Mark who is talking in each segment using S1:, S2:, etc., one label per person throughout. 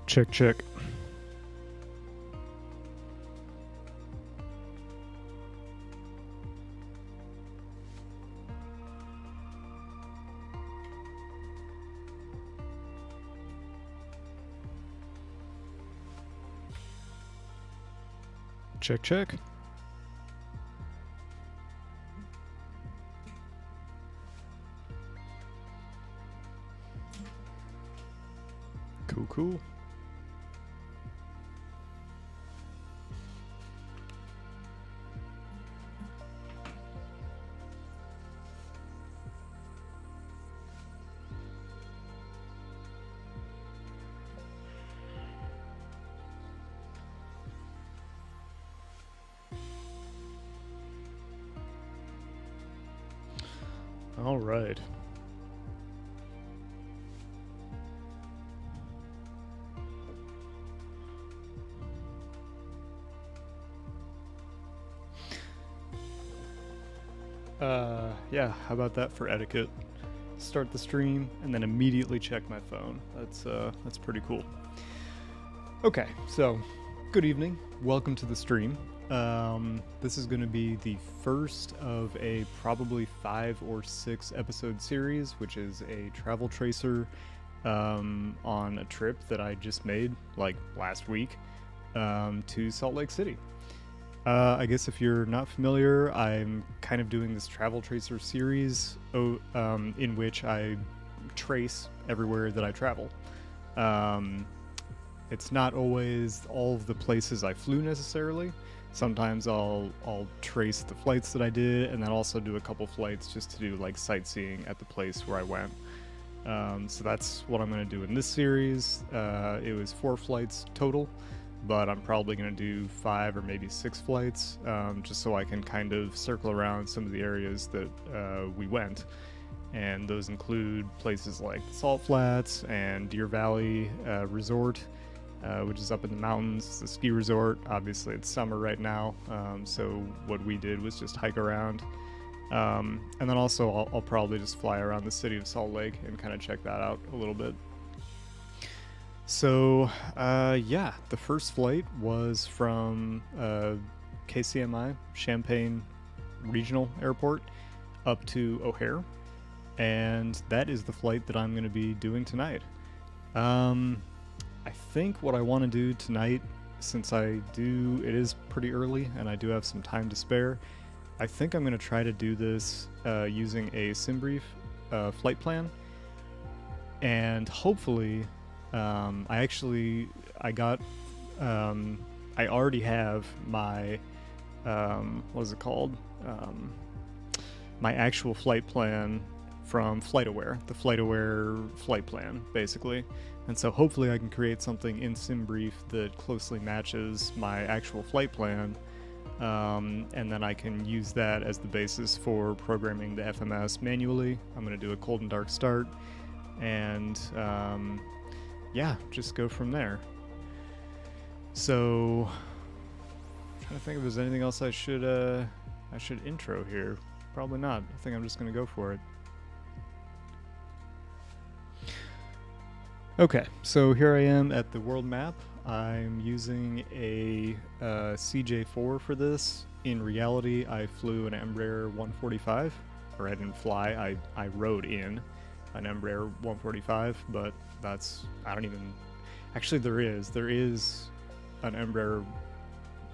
S1: Check, check. Check, check. Cool, cool. All right. Yeah, how about that for etiquette? Start the stream and then immediately check my phone. That's pretty cool. Okay, so good evening. Welcome to the stream. This is going to be the first of a probably 5 or 6 episode series, which is a travel tracer on a trip that I just made like last week to Salt Lake City. I guess if you're not familiar, I'm kind of doing this travel tracer series in which I trace everywhere that I travel. It's not always all of the places I flew necessarily. Sometimes I'll trace the flights that I did, and then also do a couple flights just to do like sightseeing at the place where I went. So that's what I'm going to do in this series. It was 4 flights total, but I'm probably going to do 5 or maybe 6 flights, just so I can kind of circle around some of the areas that we went. And those include places like the Salt Flats and Deer Valley Resort, which is up in the mountains, the ski resort. Obviously it's summer right now, so what we did was just hike around. And then also I'll probably just fly around the city of Salt Lake and kind of check that out a little bit. So yeah, the first flight was from KCMI, Champaign Regional Airport, up to O'Hare, and that is the flight that I'm going to be doing tonight. I think what I want to do tonight, since it is pretty early and I do have some time to spare, I think I'm going to try to do this using a SimBrief flight plan, and hopefully I already have my what is it called? My actual flight plan from FlightAware, the FlightAware flight plan, basically. And so hopefully I can create something in SimBrief that closely matches my actual flight plan, and then I can use that as the basis for programming the FMS manually. I'm going to do a cold and dark start, and yeah, just go from there. So, I'm trying to think if there's anything else I should intro here. Probably not. I think I'm just going to go for it. Okay, so here I am at the world map. I'm using a CJ4 for this. In reality, I flew an Embraer 145, or I didn't fly, I rode in an Embraer 145, but actually there is an Embraer,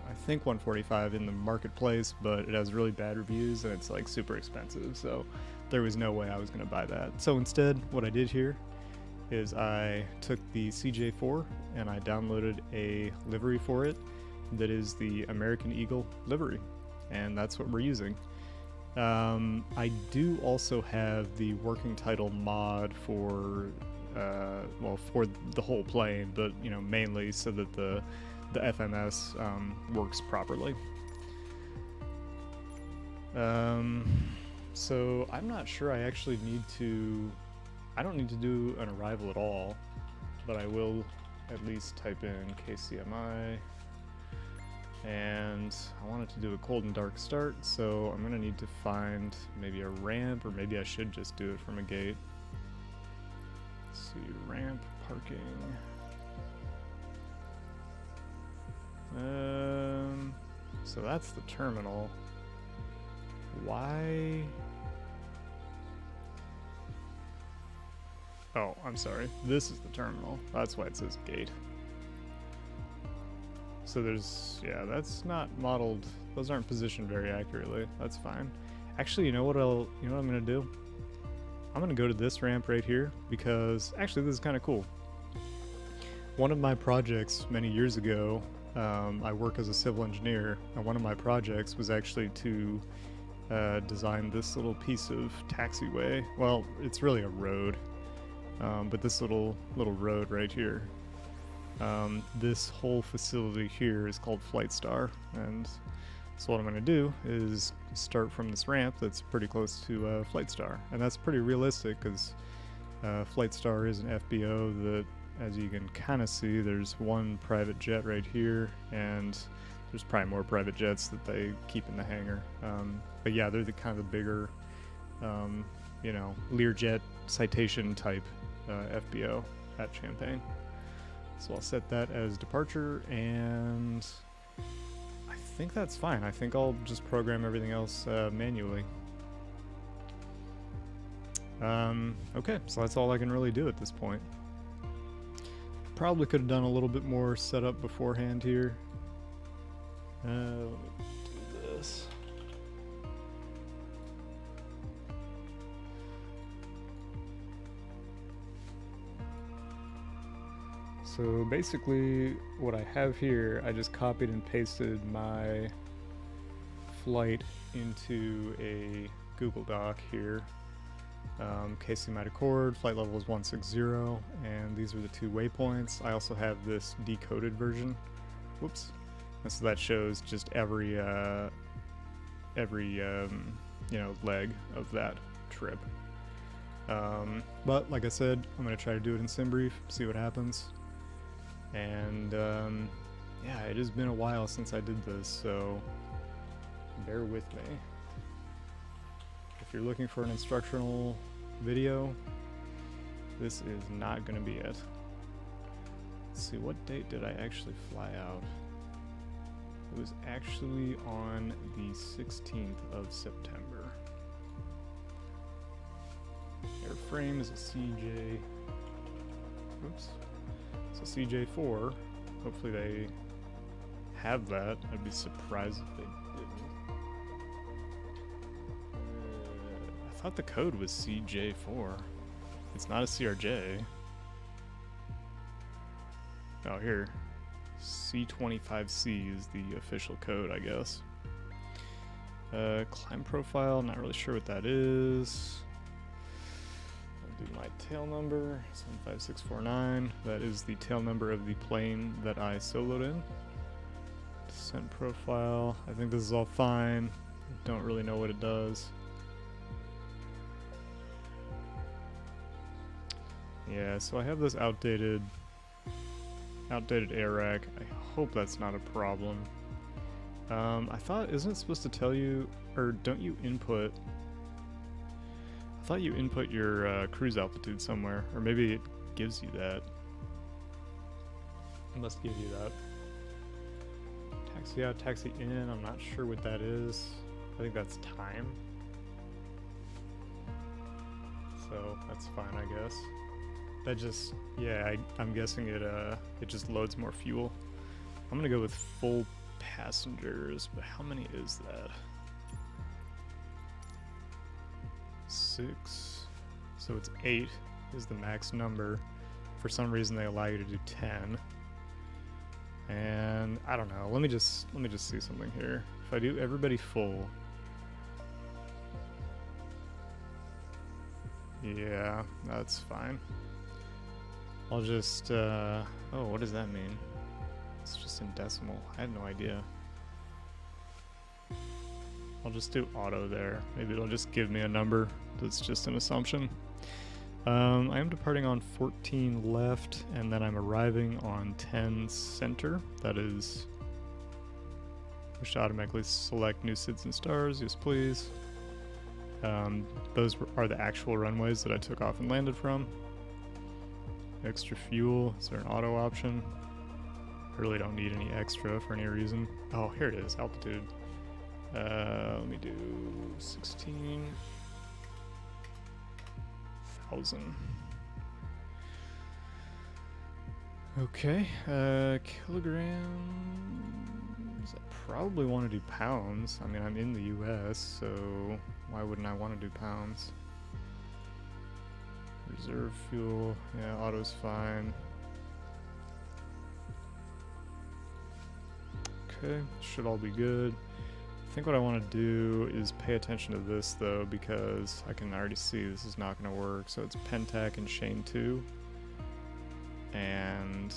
S1: I think 145 in the marketplace, but it has really bad reviews and it's like super expensive, so there was no way I was going to buy that. So instead, what I did here is I took the CJ4 and I downloaded a livery for it that is the American Eagle livery, and that's what we're using. I do also have the working title mod for the whole plane, but mainly so that the FMS works properly. So I'm not sure I actually I don't need to do an arrival at all, but I will at least type in KCMI, and I wanted to do a cold and dark start, so I'm gonna need to find maybe a ramp, or maybe I should just do it from a gate. Let's see, ramp, parking. So that's the terminal. Why? Oh, I'm sorry. This is the terminal. That's why it says gate. So there's, yeah, that's not modeled. Those aren't positioned very accurately. That's fine. Actually, you know what I'm gonna do? I'm gonna go to this ramp right here because actually this is kind of cool. One of my projects many years ago, I work as a civil engineer, and one of my projects was actually to design this little piece of taxiway. Well, it's really a road, but this little road right here. This whole facility here is called Flight Star, and so what I'm going to do is start from this ramp that's pretty close to Flight Star, and that's pretty realistic because Flight Star is an FBO that, as you can kind of see, there's one private jet right here, and there's probably more private jets that they keep in the hangar. But yeah, they're the kind of the bigger, you know, Learjet citation type FBO at Champaign. So I'll set that as departure, and I think that's fine. I think I'll just program everything else manually. Okay, so that's all I can really do at this point. Probably could have done a little bit more setup beforehand here. Let me do this. So basically what I have here, I just copied and pasted my flight into a Google Doc here. KCMI to KORD, flight level is 160, and these are the 2 waypoints. I also have this decoded version. Whoops. And so that shows just every you know, leg of that trip. But like I said, I'm gonna try to do it in SimBrief, see what happens. And yeah, it has been a while since I did this, so bear with me. If you're looking for an instructional video, this is not going to be it. Let's see, what date did I actually fly out? It was actually on the 16th of September. Airframe is a CJ... Oops. It's a CJ4. Hopefully they have that. I'd be surprised if they didn't. I thought the code was CJ4. It's not a CRJ. Oh, here. C25C is the official code, I guess. Climb profile, not really sure what that is. I'll do my tail number, 75649. That is the tail number of the plane that I soloed in. Descent profile, I think this is all fine. Don't really know what it does. Yeah, so I have this outdated air rack. I hope that's not a problem. I thought, isn't it supposed to tell you, or don't you input? I thought you input your cruise altitude somewhere, or maybe it gives you that. It must give you that. Taxi out, taxi in, I'm not sure what that is. I think that's time. So that's fine, I guess. That just, yeah, I'm guessing it just loads more fuel. I'm gonna go with full passengers, but how many is that? 6. So it's 8 is the max number. For some reason they allow you to do 10. And I don't know. Let me just see something here. If I do everybody full. Yeah, that's fine. I'll just, oh, what does that mean? It's just in decimal. I had no idea. I'll just do auto there. Maybe it'll just give me a number that's just an assumption. I am departing on 14 left, and then I'm arriving on 10 center. That is, we should automatically select new SIDS and stars. Yes, please. Those are the actual runways that I took off and landed from. Extra fuel, is there an auto option? I really don't need any extra for any reason. Oh, here it is, altitude. Let me do 16,000. Okay, kilograms. I probably want to do pounds. I mean, I'm in the US, so why wouldn't I want to do pounds? Reserve fuel, yeah, auto's fine. Okay, should all be good. I think what I want to do is pay attention to this though, because I can already see this is not going to work. So it's Pentac and Shane 2. And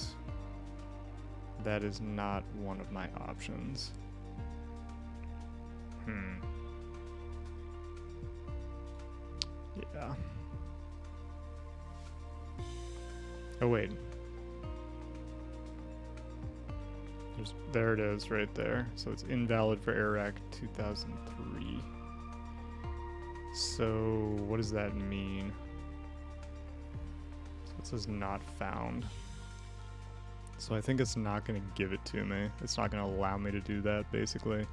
S1: that is not one of my options. Yeah. Oh wait. There it is right there. So it's invalid for AirAC 2003. So what does that mean? So it says not found. So I think it's not going to give it to me. It's not going to allow me to do that, basically.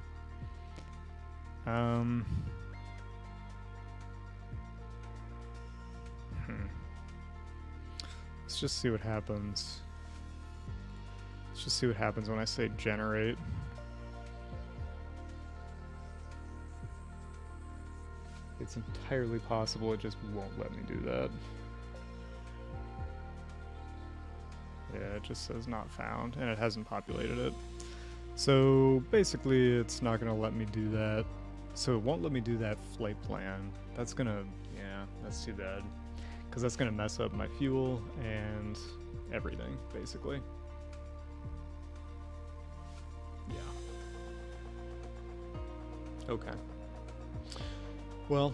S1: Let's just see what happens. Let's just see what happens when I say generate. It's entirely possible it just won't let me do that. Yeah, it just says not found, and it hasn't populated it. So basically it's not gonna let me do that. So it won't let me do that flight plan. That's gonna, yeah, that's too bad. Because that's gonna mess up my fuel and everything, basically. Yeah. Okay. Well,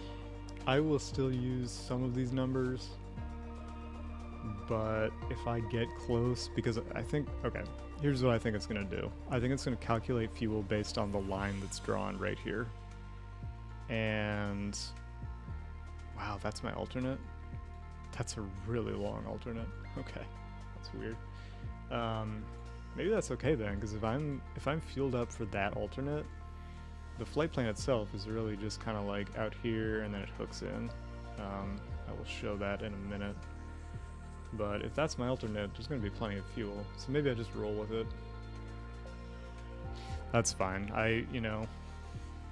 S1: I will still use some of these numbers, but if I get close, because I think, okay, here's what I think it's gonna do. I think it's gonna calculate fuel based on the line that's drawn right here. And, wow, that's my alternate? That's a really long alternate. Okay, that's weird. Maybe that's okay then, because if I'm fueled up for that alternate, the flight plan itself is really just kind of like out here and then it hooks in. I will show that in a minute. But if that's my alternate, there's going to be plenty of fuel. So maybe I just roll with it. That's fine. You know,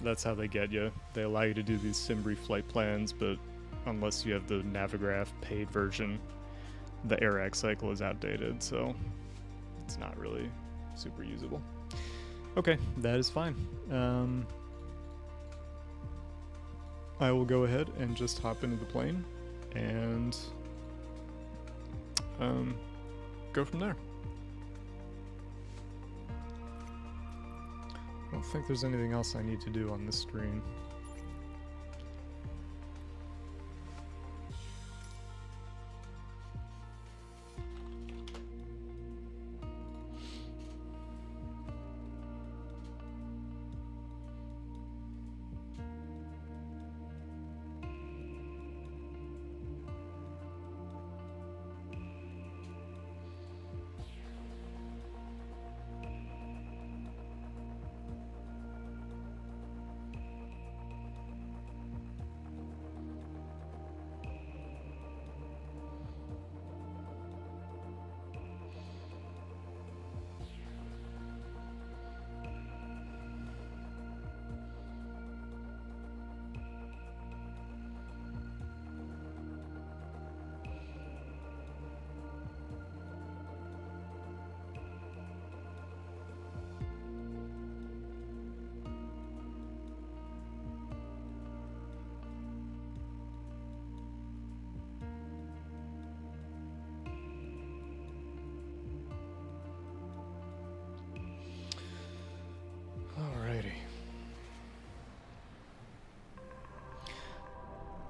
S1: that's how they get you. They allow you to do these Simbri flight plans, but unless you have the Navigraph paid version, the AirAC cycle is outdated, so it's not really super usable. Okay, that is fine. I will go ahead and just hop into the plane and go from there. I don't think there's anything else I need to do on this screen.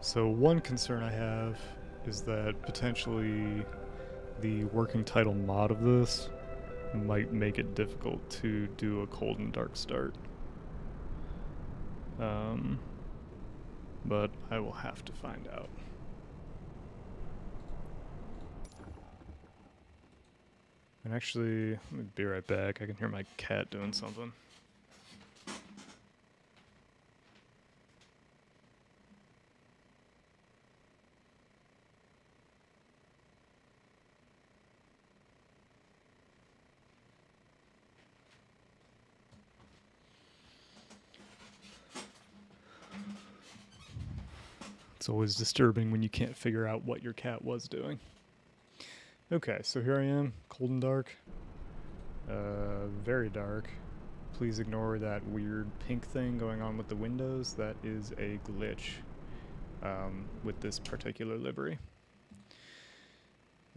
S1: So one concern I have is that potentially the working title mod of this might make it difficult to do a cold and dark start. But I will have to find out. And actually, let me be right back. I can hear my cat doing something. It's always disturbing when you can't figure out what your cat was doing. Okay, so here I am, cold and dark. Very dark. Please ignore that weird pink thing going on with the windows. That is a glitch with this particular livery.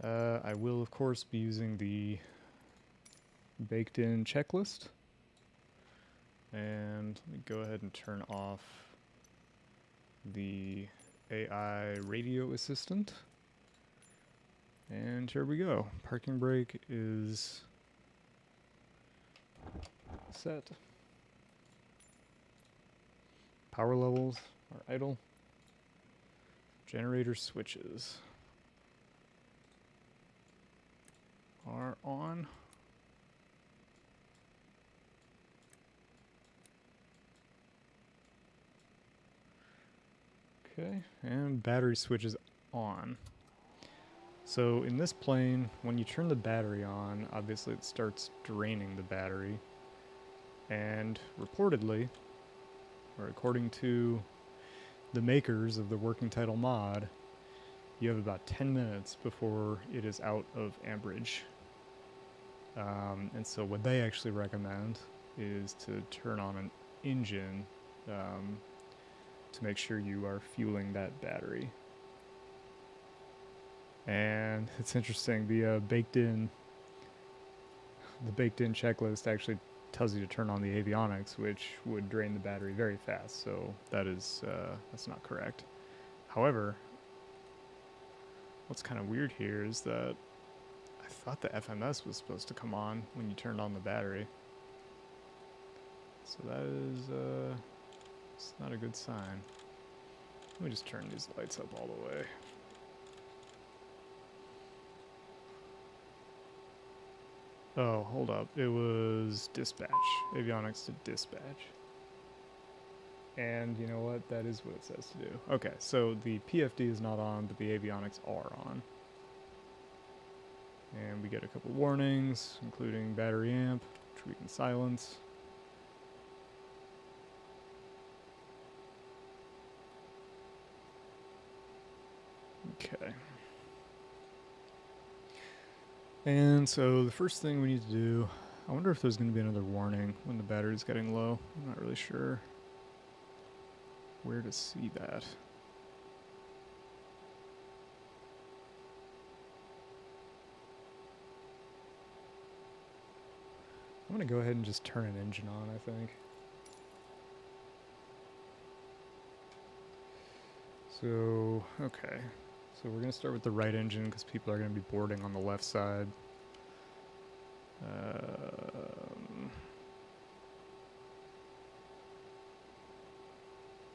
S1: I will, of course, be using the baked-in checklist. And let me go ahead and turn off the AI radio assistant. And here we go. Parking brake is set. Power levels are idle. Generator switches are on. Okay, and battery switch is on. So in this plane, when you turn the battery on, obviously it starts draining the battery. And reportedly, or according to the makers of the working title mod, you have about 10 minutes before it is out of amperage. And so what they actually recommend is to turn on an engine to make sure you are fueling that battery. And it's interesting, the baked-in checklist actually tells you to turn on the avionics, which would drain the battery very fast. So that is that's not correct. However, what's kind of weird here is that I thought the FMS was supposed to come on when you turned on the battery. So that is it's not a good sign. Let me just turn these lights up all the way. Oh, hold up. It was dispatch. Avionics to dispatch. And you know what? That is what it says to do. Okay, so the PFD is not on, but the avionics are on. And we get a couple warnings, including battery amp, which we can silence. Okay. And so the first thing we need to do, I wonder if there's going to be another warning when the battery's getting low. I'm not really sure where to see that. I'm going to go ahead and just turn an engine on, I think. So, okay. So we're going to start with the right engine because people are going to be boarding on the left side.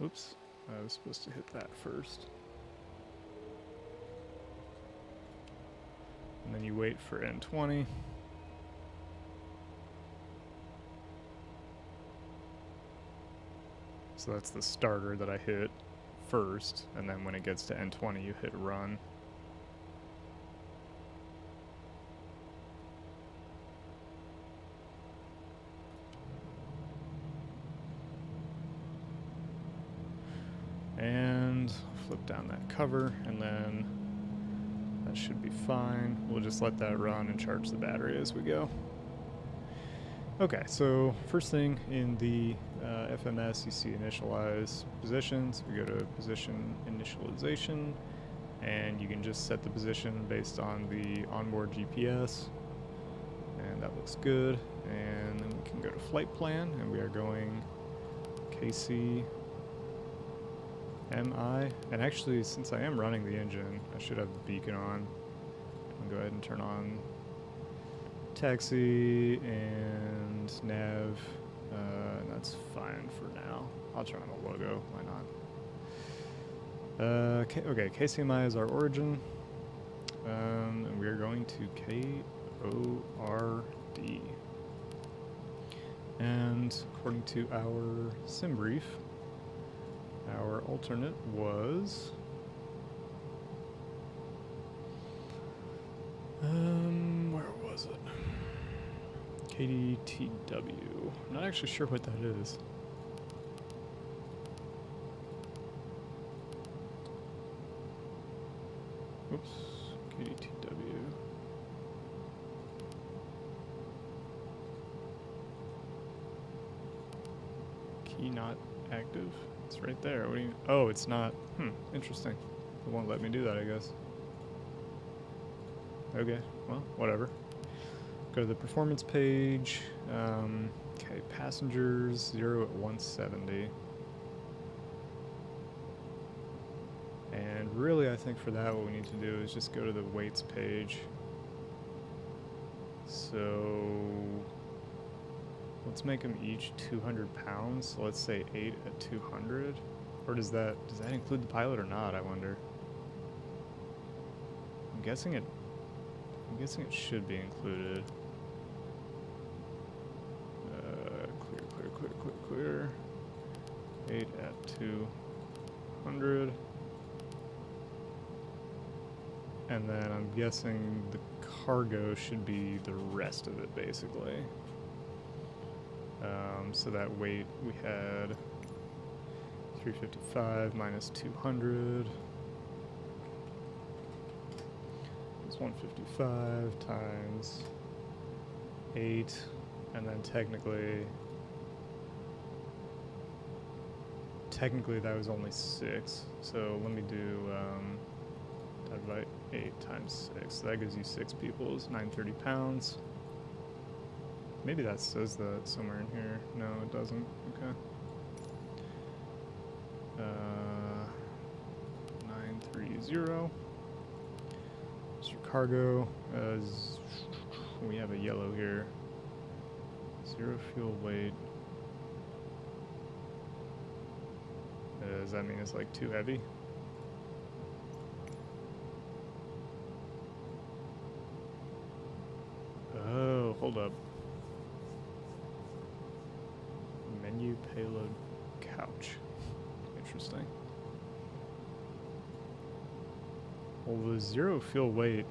S1: Oops, I was supposed to hit that first. And then you wait for N20. So that's the starter that I hit first, and then when it gets to N20 you hit run. And flip down that cover, and then that should be fine. We'll just let that run and charge the battery as we go. Okay, so first thing in the FMS, you see initialize positions. We go to position initialization, and you can just set the position based on the onboard GPS, and that looks good. And then we can go to flight plan, and we are going KCMI. And actually, since I am running the engine, I should have the beacon on. I'll go ahead and turn on taxi and nav. That's fine for now. I'll turn on the logo. Why not? Okay, KCMI is our origin. And we are going to KORD. And according to our sim brief, our alternate was where was it? KDTW. I'm not actually sure what that is. Oops, KDTW. Key not active? It's right there. What do you? Oh, it's not. Interesting. It won't let me do that, I guess. Okay, well, whatever. Go to the performance page. Okay, passengers 0 at 170. And really, I think for that, what we need to do is just go to the weights page. So let's make them each 200 pounds. So let's say 8 at 200. Or does that include the pilot or not, I wonder? I'm guessing it should be included. Clear. 8 at 200. And then I'm guessing the cargo should be the rest of it, basically. So that weight we had 355 minus 200 is 155 times 8, and then technically that was only 6. So let me do divided by 8 times 6. So that gives you 6 people is 930 pounds. Maybe that says that somewhere in here. No, it doesn't. Okay. 930. That's your cargo. We have a yellow here. 0 fuel weight. Does that mean it's like too heavy? Oh, hold up. Menu payload couch. Interesting. Well, the 0 fuel weight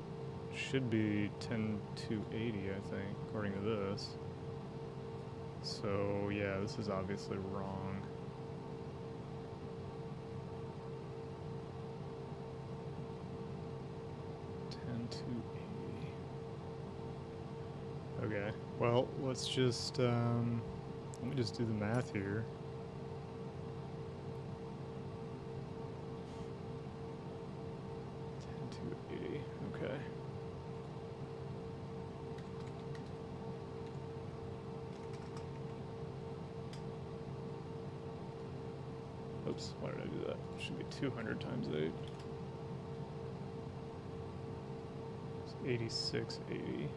S1: should be 10,280, I think, according to this. So, yeah, this is obviously wrong. 10,280. Okay, well, let's just, let me just do the math here. Okay. Oops, why did I do that? It should be 200 times 8. It's 8680.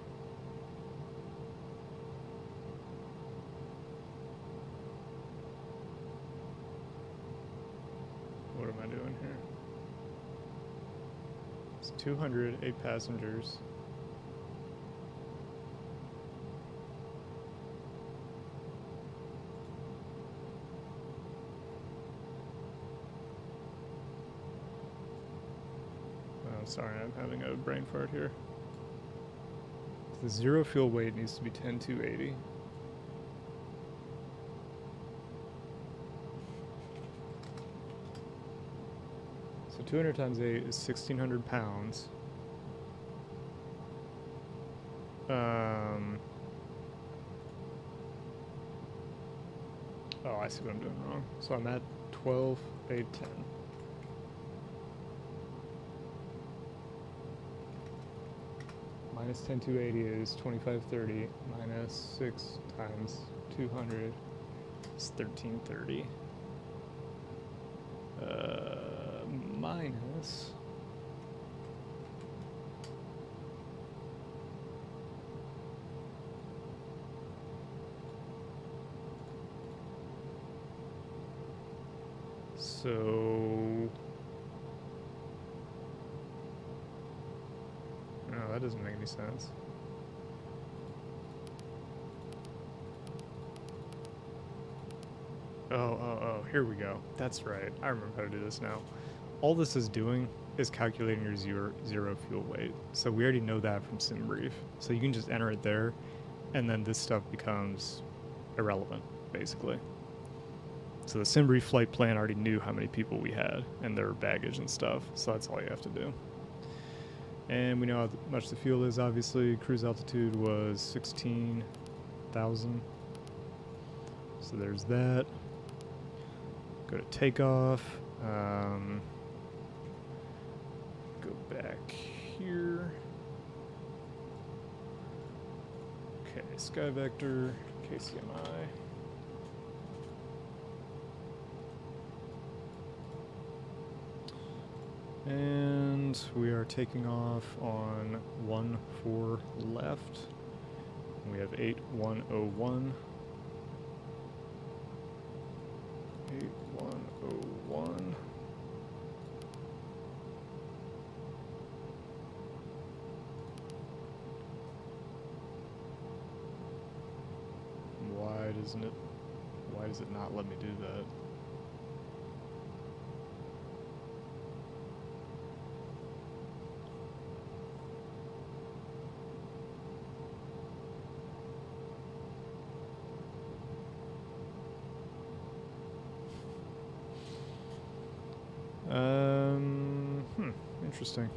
S1: What am I doing here? It's 200, 8 passengers. Oh, sorry, I'm having a brain fart here. The 0 fuel weight needs to be 10,280. So 200 times 8 is 1,600 pounds. Oh, I see what I'm doing wrong. So I'm at 12, 8, 10. Minus 10,280 is 2530. Minus 6 times 200 is 1330. Minus... So... No, that doesn't make any sense. Oh, here we go. That's right. I remember how to do this now. All this is doing is calculating your zero fuel weight. So we already know that from SimBrief. So you can just enter it there, and then this stuff becomes irrelevant, basically. So the SimBrief flight plan already knew how many people we had and their baggage and stuff. So that's all you have to do. And we know how much the fuel is, obviously. Cruise altitude was 16,000. So there's that. Go to takeoff. Go back here. Okay, Sky Vector, KCMI. And we are taking off on 1-4 left. We have 8101. 8101. Why does it not let me do that? Interesting.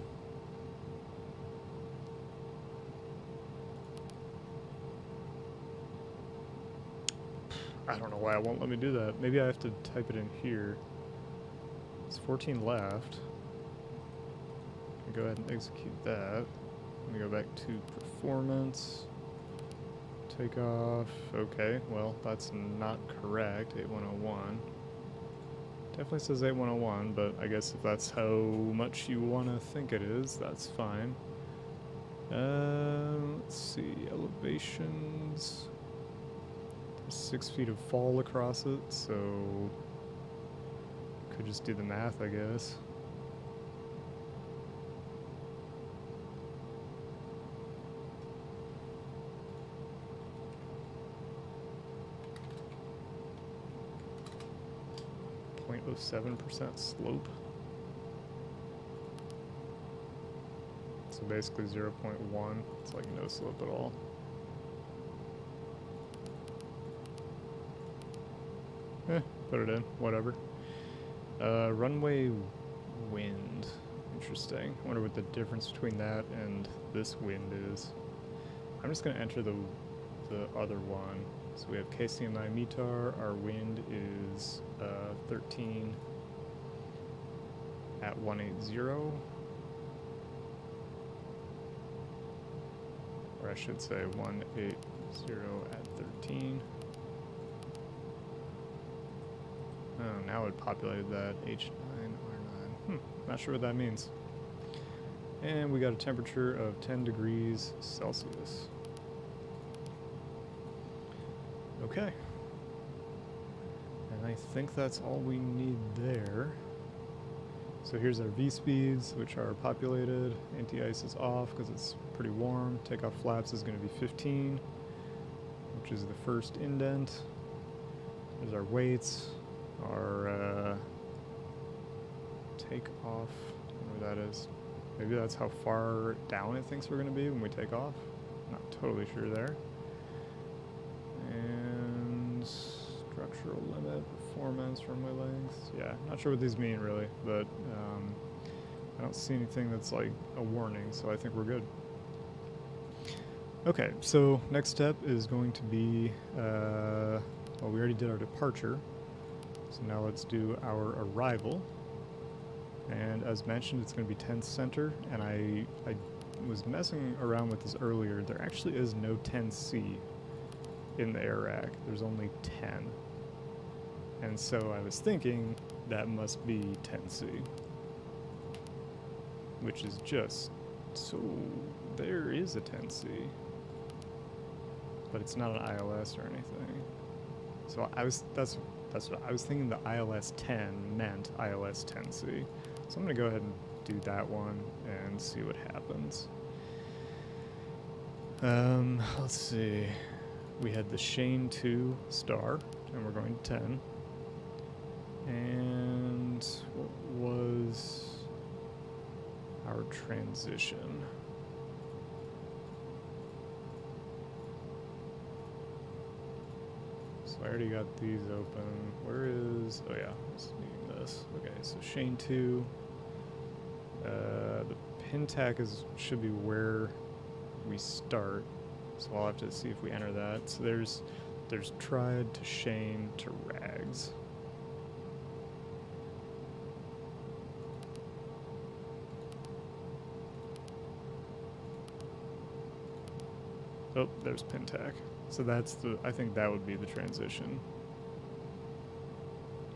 S1: I don't know why it won't let me do that. Maybe I have to type it in here. It's 14 left. Go ahead and execute that. Let me go back to performance. Takeoff. Okay, well, that's not correct. 8101. Definitely says 8101, but I guess if that's how much you want to think it is, that's fine. Let's see, elevations. There's 6 feet of fall across it, so could just do the math, I guess. .07% slope. So basically 0.1. It's like no slope at all. Put it in, whatever. Runway wind. Interesting. I wonder what the difference between that and this wind is. I'm just going to enter the other one. So we have KCMI METAR. Our wind is 13 at 180. Or I should say 180 at 13. Oh, now it populated that H9R9. Not sure what that means. And we got a temperature of 10 degrees Celsius. Okay. And I think that's all we need there. So here's our V-speeds, which are populated. Anti-ice is off because it's pretty warm. Takeoff flaps is going to be 15, which is the first indent. There's our weights. Our takeoff, I don't know where that is. Maybe that's how far down it thinks we're going to be when we take off. Not totally sure there. And structural limit, performance, runway length. Yeah, not sure what these mean really, but I don't see anything that's like a warning, so I think we're good. Okay, so next step is going to be, well, we already did our departure. So now let's do our arrival. And as mentioned, it's going to be 10 center, and I was messing around with this earlier. There actually is no 10C in the air rack. There's only 10. And so I was thinking that must be 10C, which is just, so there is a 10C, but it's not an ILS or anything. So that's what I was thinking. The ILS 10 meant ILS 10C. So I'm going to go ahead and do that one and see what happens. Let's see. We had the Shane 2 star, and we're going to 10. And what was our transition? So I already got these open. Where is, oh yeah, I was needing this. Okay, so Shane 2. The pin tag should be where we start. So I'll have to see if we enter that. So there's tried to Shane to rags. Oh, there's Pentac. So that's I think that would be the transition.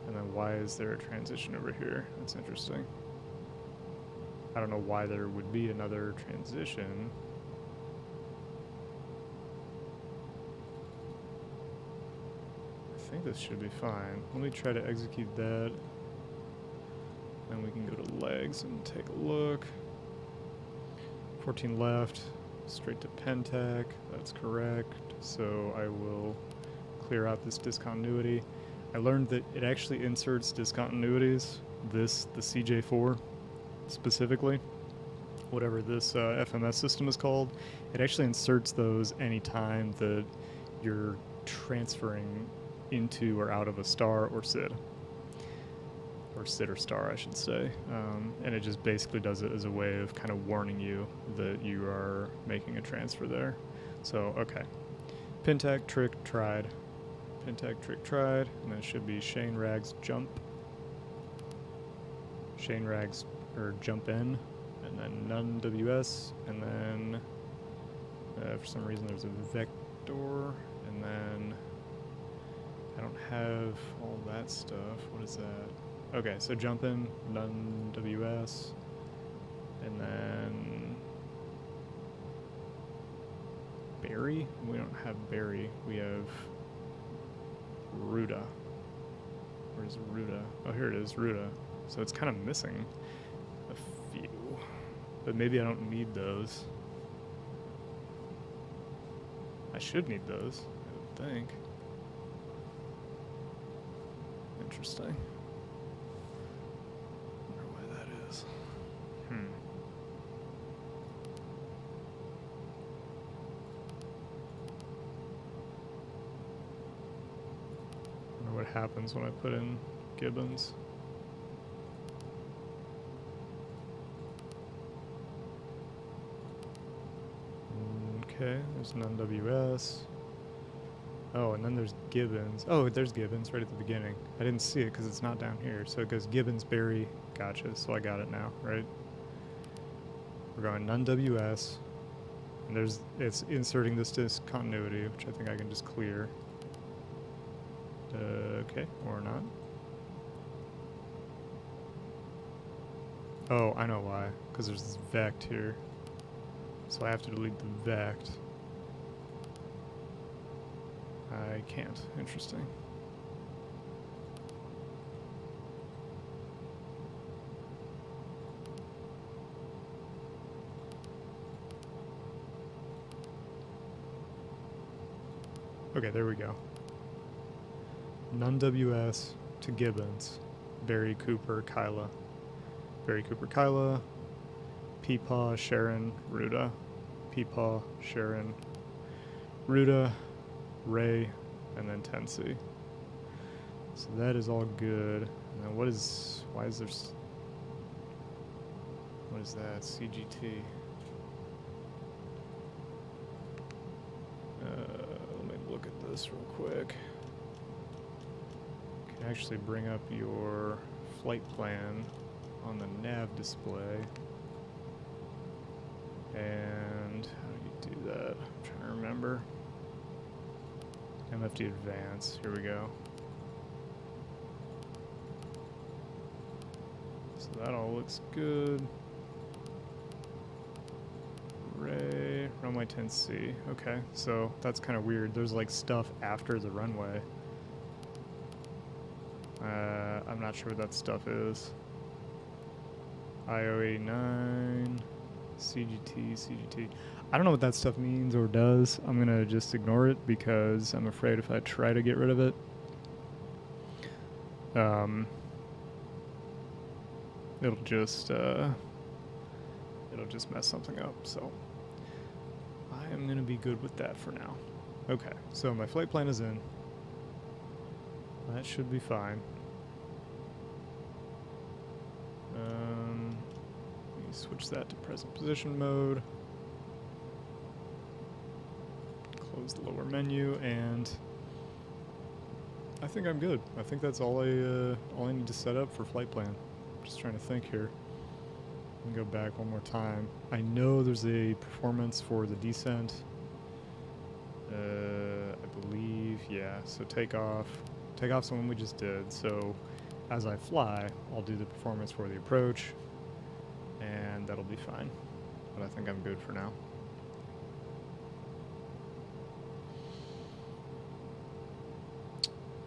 S1: And then why is there a transition over here? That's interesting. I don't know why there would be another transition. I think this should be fine. Let me try to execute that. Then we can go to legs and take a look. 14 left. Straight to Pentac, that's correct. So I will clear out this discontinuity. I learned that it actually inserts discontinuities, the CJ4 specifically, whatever this FMS system is called. It actually inserts those anytime that you're transferring into or out of a star or SID. Or SID or star, I should say. And it just basically does it as a way of kind of warning you that you are making a transfer there. So, okay. Pentac, trick, tried. Pentac, trick, tried. And then it should be Shane, rags, jump. Shane, rags, or jump in. And then none WS. And then, for some reason, there's a vector. And then, I don't have all that stuff. What is that? Okay, so jump in, none WS, and then Barry? We don't have Barry, we have Ruda. Where's Ruda? Oh, here it is, Ruda. So it's kind of missing a few, but maybe I don't need those. I should need those, I would think. Interesting. What happens when I put in Gibbons. Okay, there's none WS. Oh, and then there's Gibbons. Oh, there's Gibbons right at the beginning. I didn't see it because it's not down here. So it goes Gibbons, Barry, gotcha. So I got it now, right? We're going none WS. And it's inserting this discontinuity, which I think I can just clear. Okay, or not. Oh, I know why. Because there's this vect here. So I have to delete the vect. I can't. Interesting. Okay, there we go. None WS to Gibbons. Barry, Cooper, Kyla. Barry, Cooper, Kyla. Peepaw, Sharon, Ruda. Peepaw, Sharon, Ruda, Ray, and then Tensi. So that is all good. And then what is that? CGT. Let me look at this real quick. You can actually bring up your flight plan on the nav display. And how do you do that? I'm trying to remember. MFD Advance. Here we go. So that all looks good. Ray, runway 10C. Okay, so that's kind of weird. There's like stuff after the runway. I'm not sure what that stuff is. IO89, CGT. I don't know what that stuff means or does. I'm gonna just ignore it because I'm afraid if I try to get rid of it, it'll just mess something up. So I am gonna be good with that for now. Okay, so my flight plan is in. That should be fine. Let me switch that to present position mode. Close the lower menu, and I think I'm good. I think that's all I need to set up for flight plan. Just trying to think here. Let me go back one more time. I know there's a performance for the descent. I believe, yeah. So takeoff's the one we just did. So as I fly, I'll do the performance for the approach, and that'll be fine. But I think I'm good for now.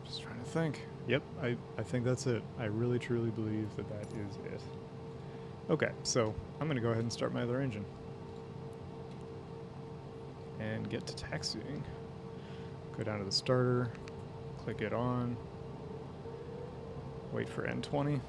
S1: Just trying to think. Yep, I think that's it. I really truly believe that that is it. Okay, so I'm going to go ahead and start my other engine. And get to taxiing. Go down to the starter, click it on, wait for N20.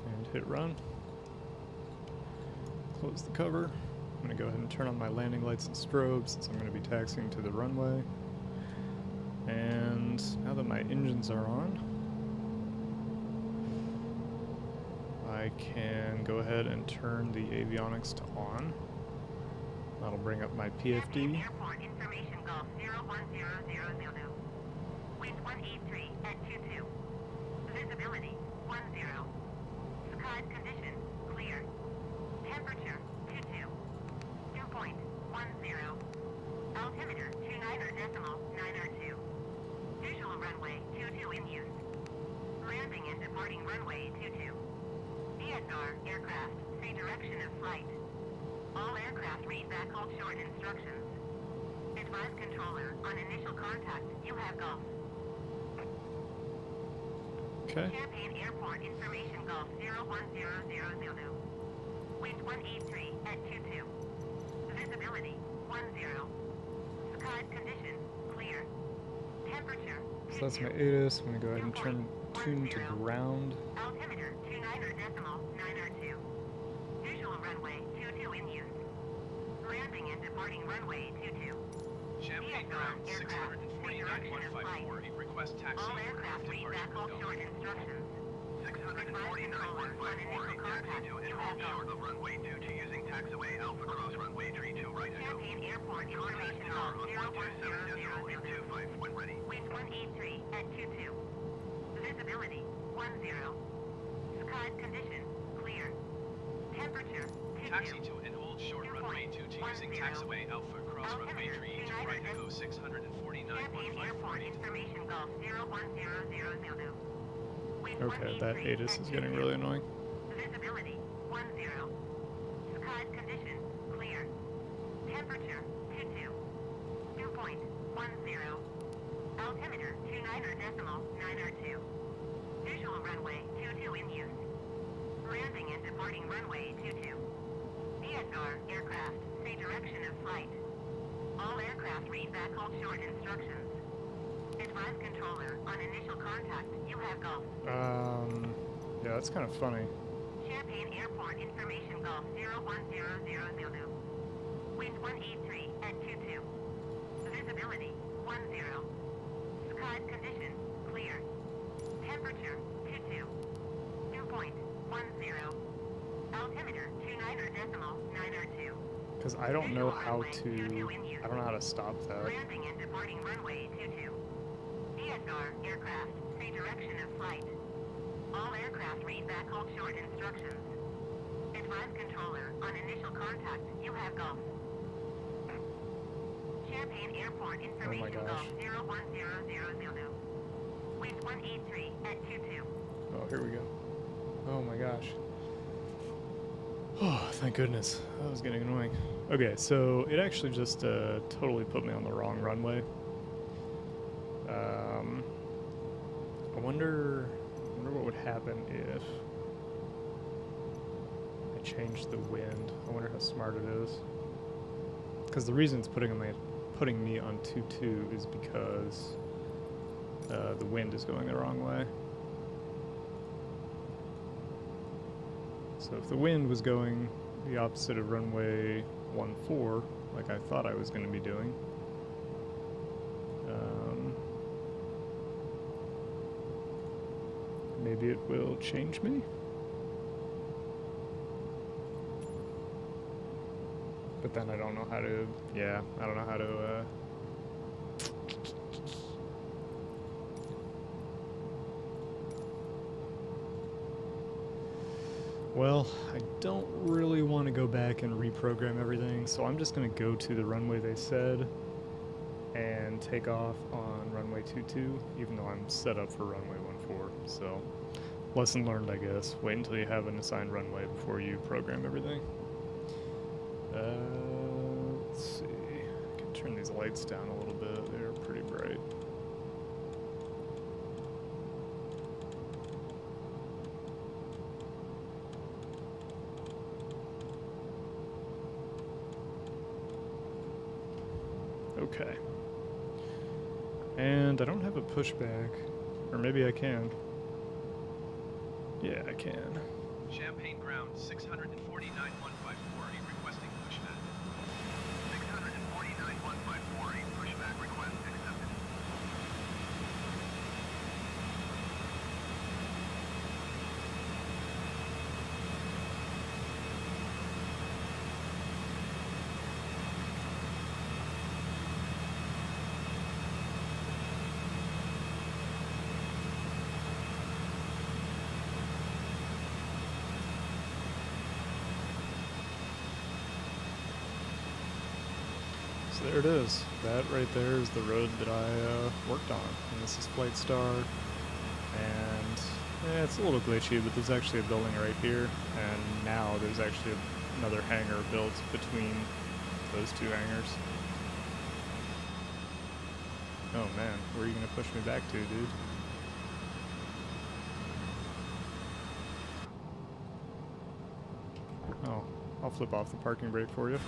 S1: And hit run. Close the cover. I'm going to go ahead and turn on my landing lights and strobes since I'm going to be taxiing to the runway. And now that my engines are on, I can go ahead and turn the avionics to on. That'll bring up my PFD.
S2: Airport information Golf 01000. Wind 183 at 22. Visibility 10. Sky condition clear. Temperature 22. Dew point 10. Altimeter 29.902. Visual runway 22 in use. Landing and departing runway 22. DSR aircraft, say direction of flight. All aircraft read back hold short instructions. Advise controller on initial contact. You have Golf.
S1: Okay.
S2: Champaign Airport information Golf 01000. Wind 183 at 22. Visibility 10. Sky condition clear. Temperature 22.
S1: So that's my ATIS. I'm going to go ahead and tune to ground.
S2: Altimeter 29.902. Visual runway 22 in use. Landing and departing runway 22.
S3: Champaign ground 649.154. Request taxi.
S2: All aircraft read back hold short instructions.
S3: 649.154. Taxi to and hold short of runway 22 using taxiway Alpha Cross runway 32 right at
S2: Champaign Airport information Golf 01000.
S3: when ready.
S2: Wind 183 at 22. Visibility 10. Sky condition clear. Temperature 22.
S3: Taxi to and hold short runway 22 using taxiway Alpha Cross runway 32 right at 649.154.
S2: Champaign Airport information Golf 01000. Wind
S1: Okay, that
S2: 183
S1: ATIS
S2: at
S1: is getting
S2: 22.
S1: really annoying.
S2: Visibility 10. Sky condition clear. Temperature 22. Dew point 10. Altimeter 29.902. Visual runway 22 in use. Landing and departing runway 22. DSR aircraft, say direction of flight. All aircraft read back hold short instructions. Advise controller on initial contact. You have Golf.
S1: Yeah, that's kind of funny.
S2: Champaign Airport information Golf 01000. Wind 183 at 22. Visibility 10. Sky condition clear. Temperature 22. Dew point 10. Altimeter 29.902.
S1: Because I don't know how to stop that.
S2: Landing and departing runway 22. DSR aircraft, say direction of flight. All aircraft read back hold short instructions. Advise controller on initial contact. You have Golf. Champaign Airport information
S1: gosh.
S2: Golf 01000. Wind 183 at 22.
S1: Oh, here we go. Oh my gosh. Oh, thank goodness. That was getting annoying. Okay, so it actually just totally put me on the wrong runway. wonder what would happen if I changed the wind. I wonder how smart it is. Because the reason it's putting me on 2-2 is because the wind is going the wrong way. So if the wind was going the opposite of runway 14, like I thought I was going to be doing, maybe it will change me. But then I don't know how to, I don't know how to, well, I don't really want to go back and reprogram everything, so I'm just going to go to the runway they said and take off on runway 22, even though I'm set up for runway 14. So, lesson learned, I guess. Wait until you have an assigned runway before you program everything. Let's see. I can turn these lights down a little bit. They're pretty bright. Okay. And I don't have a pushback. Or maybe I can. Yeah, I can.
S3: Champagne ground 649,154 requesting pushback.
S2: 649,154, pushback request accepted.
S1: So there it is. That right there is the road that I worked on. And this is Flight Star. And it's a little glitchy, but there's actually a building right here. And now there's actually another hangar built between those two hangars. Oh man, where are you going to push me back to, dude? Oh, I'll flip off the parking brake for you.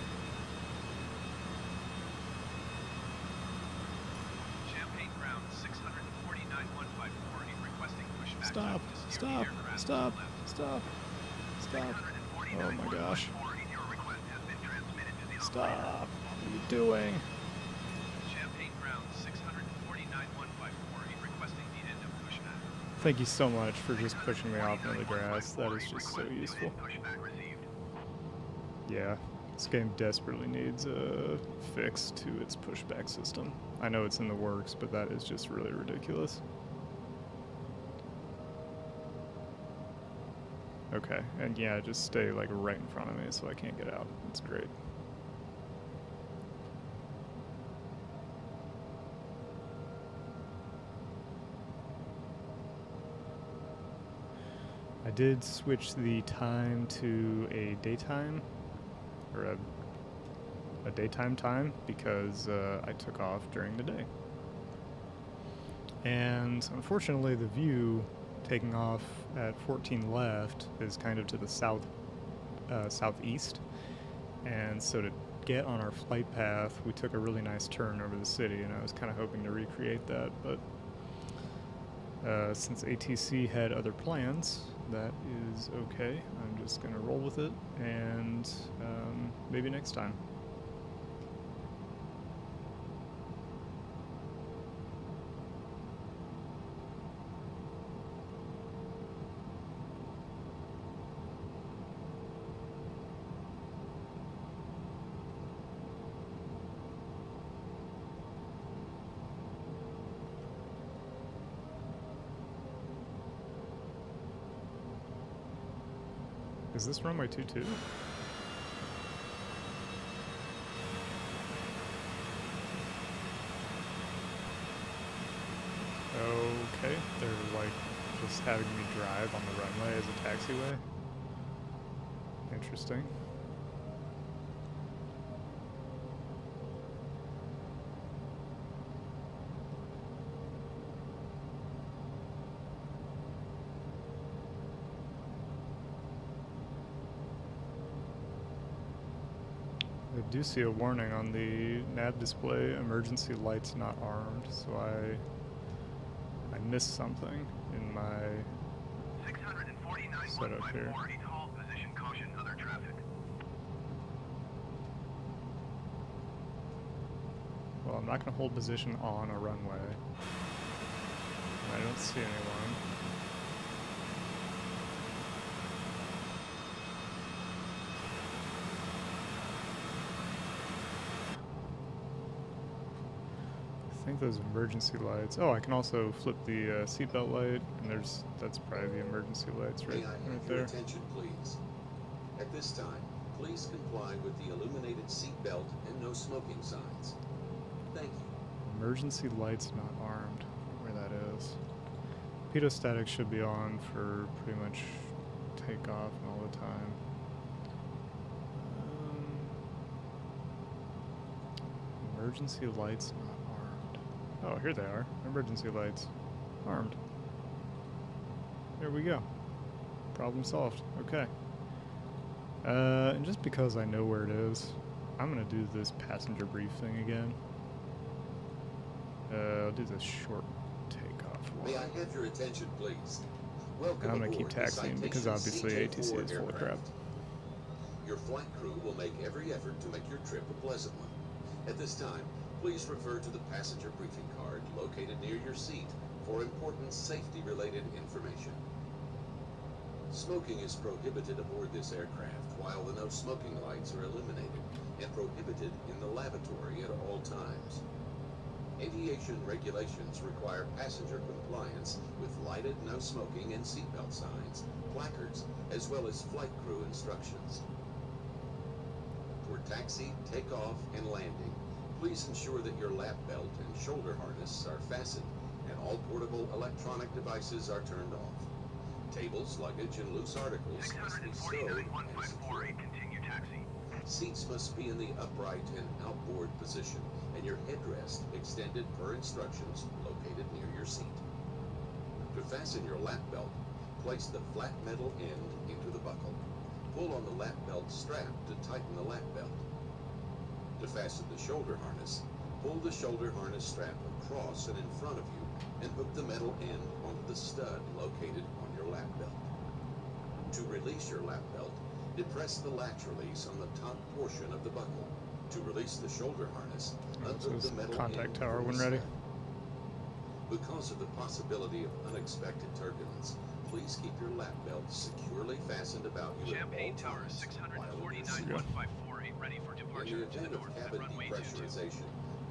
S3: Champagne ground 649,154 requesting pushback.
S1: Stop, stop, stop, stop, stop. Oh my gosh. Stop. What are you doing?
S3: Champagne ground 649,154 requesting the end of pushback.
S1: Thank you so much for just pushing me off into the grass. That is just so useful. Yeah, this game desperately needs a fix to its pushback system. I know it's in the works, but that is just really ridiculous. Okay, and yeah, just stay like right in front of me so I can't get out. That's great. I did switch the time to a daytime, or a daytime time, because I took off during the day. And unfortunately the view taking off at 14 left is kind of to the southeast, and so to get on our flight path we took a really nice turn over the city, and I was kind of hoping to recreate that, but since ATC had other plans, that is okay. I'm just gonna roll with it, and maybe next time. Is this runway 22? Okay, they're like just having me drive on the runway as a taxiway. Interesting. I do see a warning on the nav display, emergency lights not armed, so I missed something in my
S3: 649
S1: setup here.
S3: 154, halt, position caution, other traffic.
S1: Well, I'm not going to hold position on a runway. I don't see anyone. I think those emergency lights. Oh, I can also flip the seatbelt light, and that's probably the emergency lights right,
S4: May I have
S1: right
S4: your
S1: there.
S4: attention, please? At this time, please comply with the illuminated seatbelt and no smoking signs. Thank you.
S1: Emergency lights not armed. I wonder where that is. Pedostatic should be on for pretty much takeoff and all the time. Emergency lights not armed. Oh, here they are. Emergency lights. Armed. There we go. Problem solved. Okay. And just because I know where it is, I'm going to do this passenger brief thing again. I'll do this short takeoff one.
S4: May I have your attention, please? Welcome
S1: And I'm going to keep
S4: aboard the
S1: taxiing because
S4: Citation
S1: obviously
S4: CJ4
S1: ATC is full of crap.
S4: aircraft. Your flight crew will make every effort to make your trip a pleasant one. At this time, please refer to the passenger briefing card located near your seat for important safety-related information. Smoking is prohibited aboard this aircraft while the no smoking lights are illuminated and prohibited in the lavatory at all times. Aviation regulations require passenger compliance with lighted no smoking and seatbelt signs, placards, as well as flight crew instructions. For taxi, takeoff, and landing, please ensure that your lap belt and shoulder harness are fastened and all portable electronic devices are turned off. Tables, luggage, and loose articles must be stowed
S3: 649
S4: and
S3: 154, continue taxi.
S4: Seats must be in the upright and outboard position, and your headrest extended per instructions located near your seat. To fasten your lap belt, place the flat metal end into the buckle. Pull on the lap belt strap to tighten the lap belt. To fasten the shoulder harness, pull the shoulder harness strap across and in front of you and hook the metal end onto the stud located on your lap belt. To release your lap belt, depress the latch release on the top portion of the buckle. To release the shoulder harness, unhook the metal
S1: Contact
S4: end
S1: tower
S4: from
S1: when
S4: the
S1: ready.
S4: stud. Because of the possibility of unexpected turbulence, please keep your lap belt securely fastened about you
S3: Champagne
S4: at all
S3: Tower
S4: times
S3: 649
S1: Yeah.
S3: 154, ready for
S4: In
S3: departure
S4: the
S3: to the
S4: event of
S3: north at
S4: cabin
S3: runway 22.
S4: depressurization,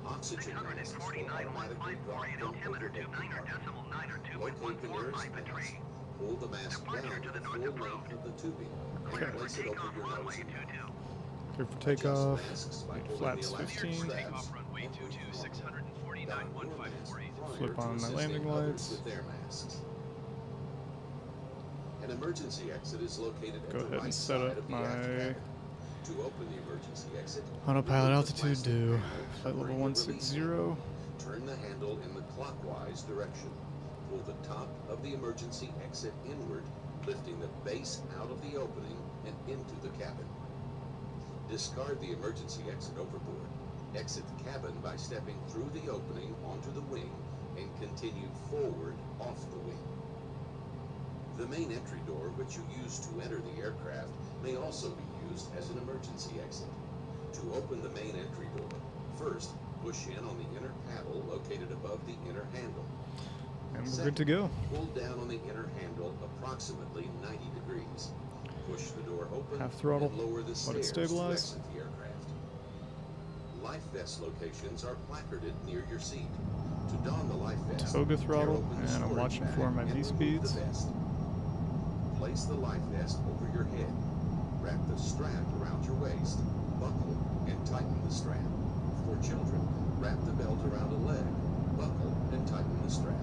S4: oxygen masks will
S2: 649
S4: automatically drop
S2: 154,
S4: from
S2: altimeter
S4: overhead
S2: 29 or
S4: compartment.
S2: decimal 9 or
S4: Locate the
S2: 2.14
S4: nearest
S2: 5 betray.
S4: mask, pull the mask
S2: Departure
S4: down
S2: to
S4: to
S2: the
S4: the
S2: north
S4: full
S2: approved.
S4: length of the tubing,
S2: Clear
S4: and
S2: for
S4: place it over
S2: takeoff
S4: your nose
S2: runway
S4: and mouth.
S2: 22.
S1: Clear for
S4: Adjust
S1: takeoff.
S4: masks by pulling
S1: Flaps
S4: the elastic
S1: 15.
S4: straps
S3: Takeoff runway
S4: and
S3: 22,
S4: normal.
S3: 649
S4: Don your mask
S3: 154.
S4: prior
S1: Flip
S4: to
S1: on my
S4: assisting
S1: landing
S4: others
S1: lights.
S4: with their masks. An emergency exit is located
S1: Go
S4: at the
S1: ahead and
S4: right
S1: set
S4: side
S1: up
S4: of the aft
S1: my
S4: cabin. To open the emergency exit,
S1: autopilot
S4: remove the
S1: altitude
S4: plastic
S1: to
S4: panel
S1: flight level
S4: covering the release
S1: 160.
S4: handle. Turn the handle in the clockwise direction. Pull the top of the emergency exit inward, lifting the base out of the opening and into the cabin. Discard the emergency exit overboard. Exit the cabin by stepping through the opening onto the wing and continue forward off the wing. The main entry door, which you use to enter the aircraft, may also be used as an emergency exit. To open the main entry door, first push in on the inner paddle located above the inner handle.
S1: And we're good to go.
S4: Pull down on the inner handle approximately 90 degrees. Push the door open
S1: Half throttle.
S4: and lower the
S1: Let it
S4: stairs
S1: stabilize.
S4: to exit the aircraft. Life vest locations are placarded near your seat. To don the life vest,
S1: Toga
S4: tear
S1: throttle,
S4: open the
S1: and I'm
S4: storage
S1: watching
S4: bag
S1: for my
S4: and remove
S1: V-speeds.
S4: the vest. Place the life vest over your head. Wrap the strap around your waist. Buckle and tighten the strap. For children, wrap the belt around a leg. Buckle and tighten the strap.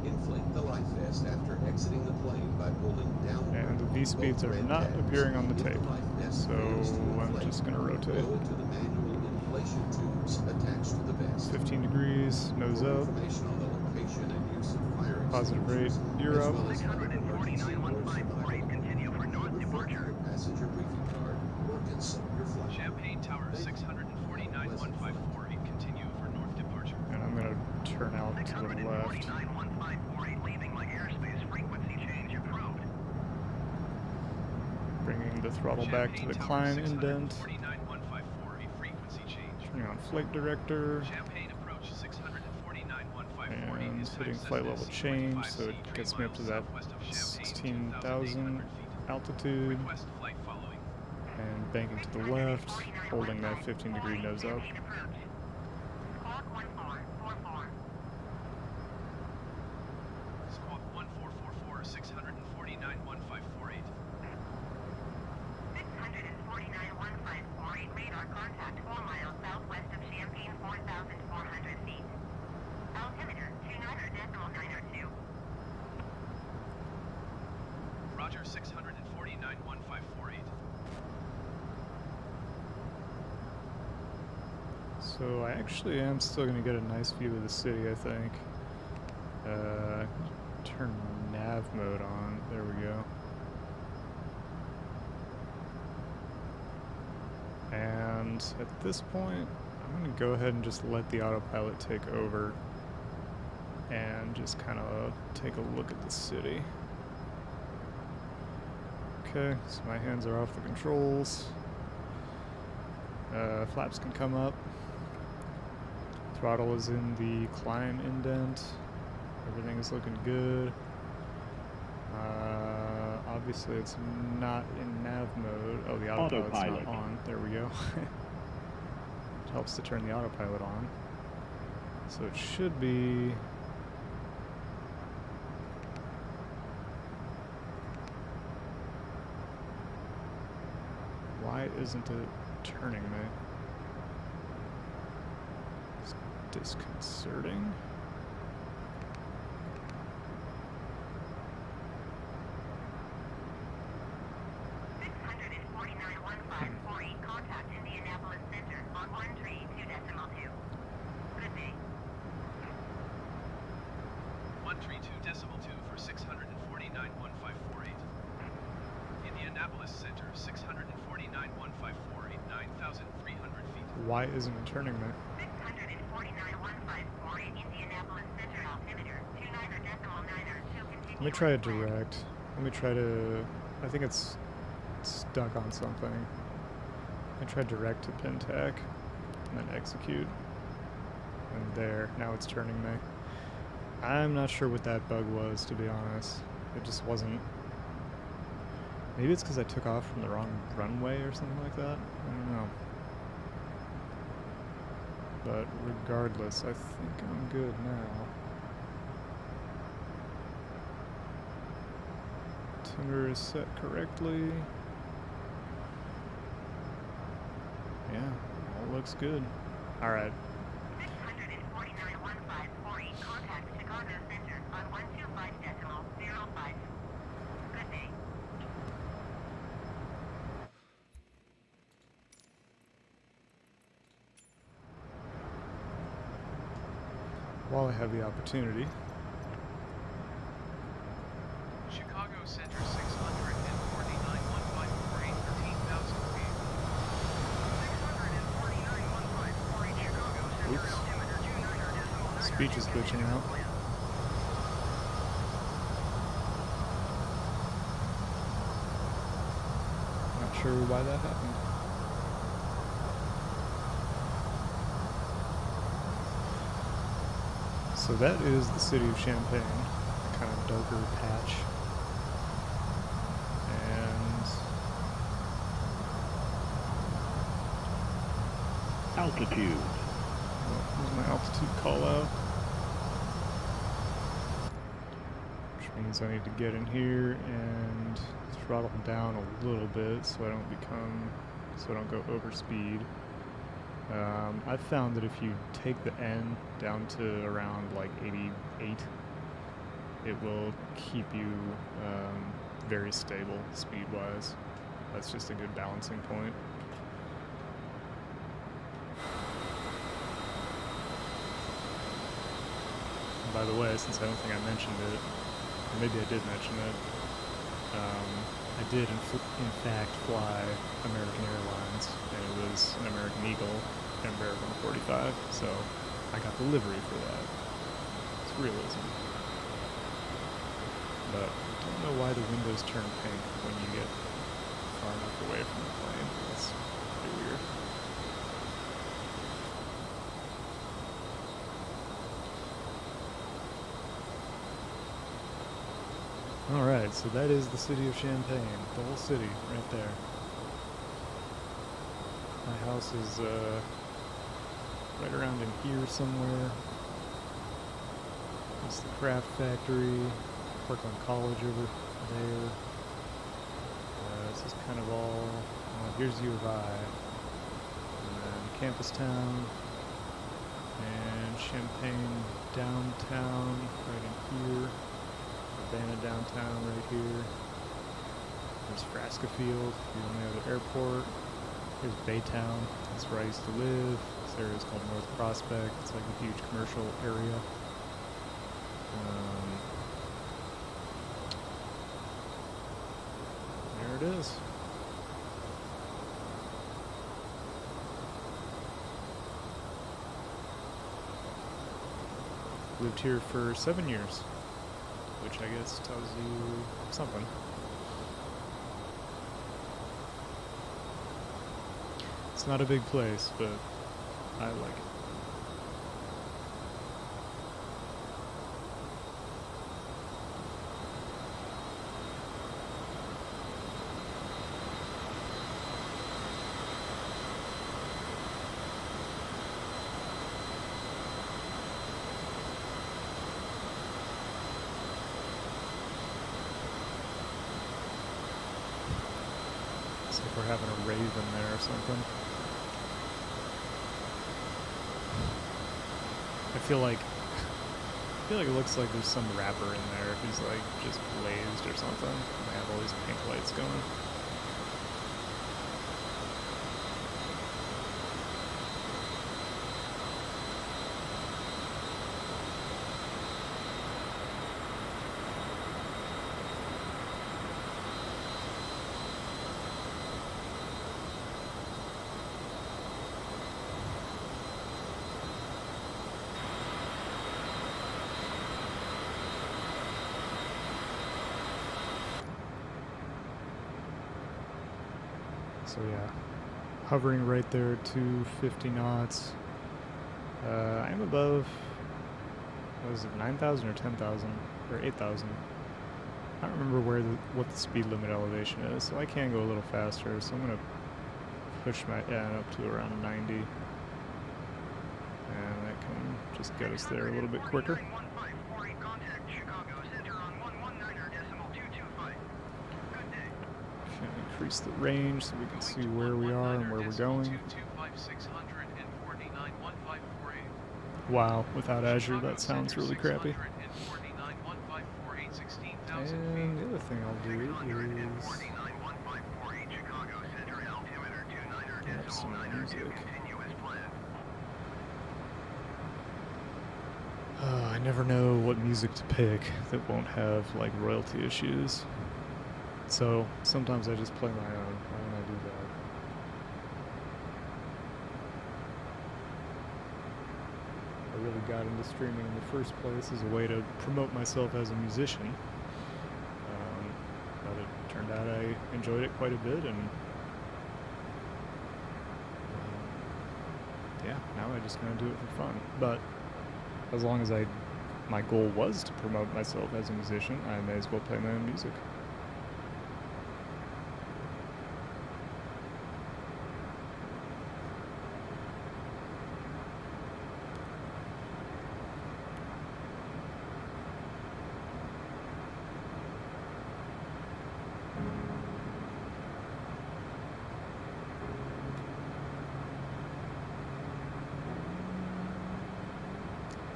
S4: Inflate the life vest after exiting the plane by pulling downward.
S1: And the V-speeds are not appearing on the tape, so I'm just going to rotate.
S4: Go into the manual inflation tubes attached to the vest.
S1: 15 degrees, nose
S4: For
S1: up,
S4: information on the location and use of fire
S1: positive rate,
S4: extinguishers,
S1: gear
S4: as
S1: up.
S4: well as other emergency
S2: 649
S4: alert
S2: 154,
S4: survival,
S2: continue for north
S4: refer to
S2: departure.
S4: your passenger briefing card or consult your flight.
S3: Champagne
S1: turn out to the left.
S5: 649.154, leaving my airspace, frequency change approved.
S1: Bringing the throttle back to the climb indent.
S3: 649.154, a frequency change.
S1: Turning on flight director.
S3: Champagne approach 649.154
S1: And
S3: is
S1: hitting
S3: access
S1: flight
S3: at
S1: level
S3: C25
S1: change, so it
S3: 3
S1: gets me up to that
S3: miles southwest of Champaign,
S1: 16,000
S3: 2,800 feet.
S1: altitude.
S3: Request flight following.
S1: And banking to the left, holding that 15-degree nose up.
S2: Squawk 1444.
S3: Squawk 1444, 649.154.8.
S2: 649.154, radar contact 4 miles southwest of Champaign, 4,400 feet. Altimeter 29.902.
S3: Roger, 649.154.8.
S1: So I actually am still going to get a nice view of the city, I think. Turn nav mode on. There we go. And at this point, I'm going to go ahead and just let the autopilot take over and just kind of take a look at the city. Okay, so my hands are off the controls. Flaps can come up. Throttle is in the climb indent. Everything is looking good. Obviously it's not in nav mode. Oh, the autopilot's not on. There we go. It helps to turn the autopilot on. So it should be... Why isn't it turning me? It's disconcerting.
S2: Contact Indianapolis Center on 132.2. Good day.
S3: 132.2 for 649.154.8. Indianapolis Center, 649.154.8, 9,300 feet.
S1: Why isn't it turning me?
S2: 649.154, Indianapolis Center, altimeter 29.902.
S1: Let me try a direct. Let me try to... I think it's stuck on something. I tried direct to Pentac and then execute. And there, now it's turning me. I'm not sure what that bug was, to be honest. It just wasn't... Maybe it's because I took off from the wrong runway or something like that? I don't know. But regardless, I think I'm good now. Timer is set correctly. Yeah, all looks good. Alright.
S2: 649.154, contact Chicago Center on 125.05. Good day.
S1: While I have the opportunity,
S3: Chicago Center, 649.154.8, 13,000 feet.
S2: 649.154, Chicago Center,
S1: Oops.
S2: altimeter 29.902.
S1: speech is glitching out. Not sure why that happened. So that is the city of Champaign, a kind of darker patch. And
S5: Altitude.
S1: here's my altitude call out. Which means I need to get in here and throttle down a little bit so I don't go over speed. I've found that if you take the N down to around like 88, it will keep you very stable speed-wise. That's just a good balancing point. And by the way, since I don't think I mentioned it, or maybe I did mention it, I did in fact fly American Airlines, and it was an American Eagle Embraer 145, so I got the livery for that. realism. But I don't know why the windows turn pink when you get far enough away from the plane. That's pretty weird. Alright, so that is the city of Champaign. The whole city, right there. My house is right around in here somewhere. It's the craft factory. Parkland College over there. This is kind of all... here's U of I. And then Campus Town. And Champaign downtown, right in here. Urbana downtown right here. There's Frasca Field, the only other airport. Here's Baytown, that's where I used to live. This area is called North Prospect. It's like a huge commercial area. There it is. Lived here for 7 years, which I guess tells you something. It's not a big place, but I like it. It's like we're having a rave in there or something. I feel like it looks like there's some rapper in there who's like just blazed or something. And they have all these pink lights going. So yeah, hovering right there at 250 knots. I'm above, what is it, 9,000 or 10,000 or 8,000. I don't remember what the speed limit elevation is, so I can go a little faster. So I'm gonna push my N up to around 90, and that can just get us there a little bit quicker. Increase the range so we can see where we are and where we're going. Wow, without Azure that sounds really crappy. And the other thing I'll do is grab some music. I never know what music to pick that won't have like royalty issues. So sometimes I just play my own. Why don't I do that? I really got into streaming in the first place as a way to promote myself as a musician. But it turned out I enjoyed it quite a bit, and yeah, now I just kind of do it for fun. But as long as my goal was to promote myself as a musician, I may as well play my own music.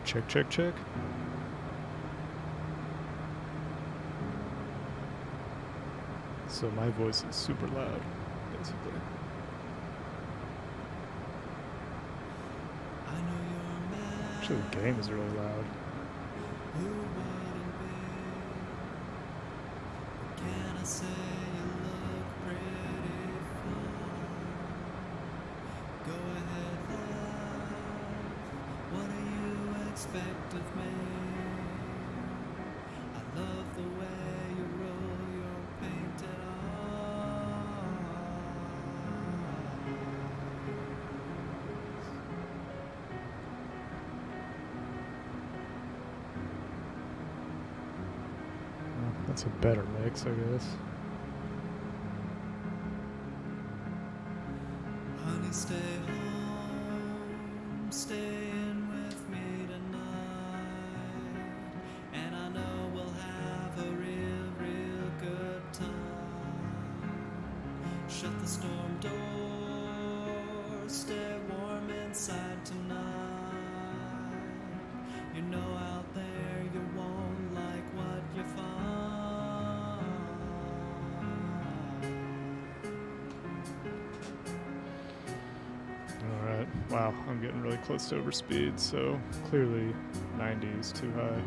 S1: Check, check, check. So my voice is super loud, basically. Actually, the game is really loud.
S6: Of me.
S1: That's a better mix, I guess.
S6: Honey, stay home, staying with me tonight, and I know we'll have a real, real good time. Shut the storm door, stay warm inside tonight. You know out there you won't like what you find.
S1: Alright, wow, I'm getting really close to overspeed, so clearly 90 is too high.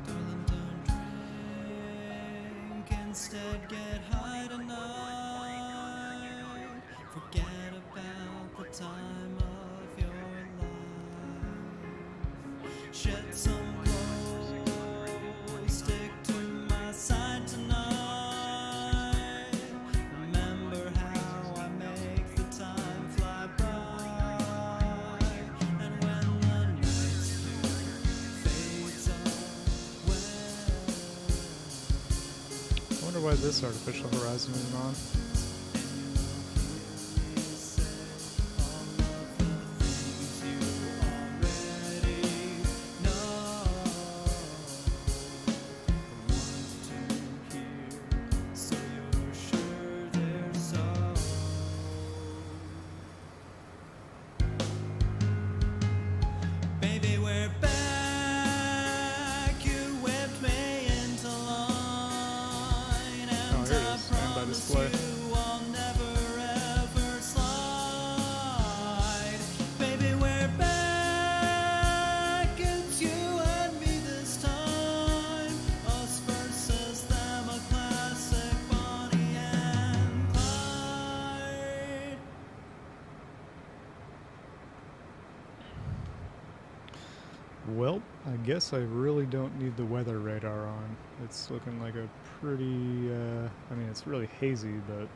S6: Darling, don't drink, instead get high tonight. Forget about the time of your life. Shed some blows, stick to my side tonight. Remember how I make the time fly by. And when the night fades away,
S1: I wonder why this artificial horizon isn't on.
S6: Baby, we're back. You whipped me into line, and
S1: Oh, here it
S6: I
S1: is. Stand by
S6: promise
S1: display.
S6: you I'll never ever slide. Baby, we're back. It's you and me this time. Us versus them, a classic Bonnie and Clyde.
S1: Well, I guess I really don't need the weather radar on. It's looking like a pretty, I mean, it's really hazy, but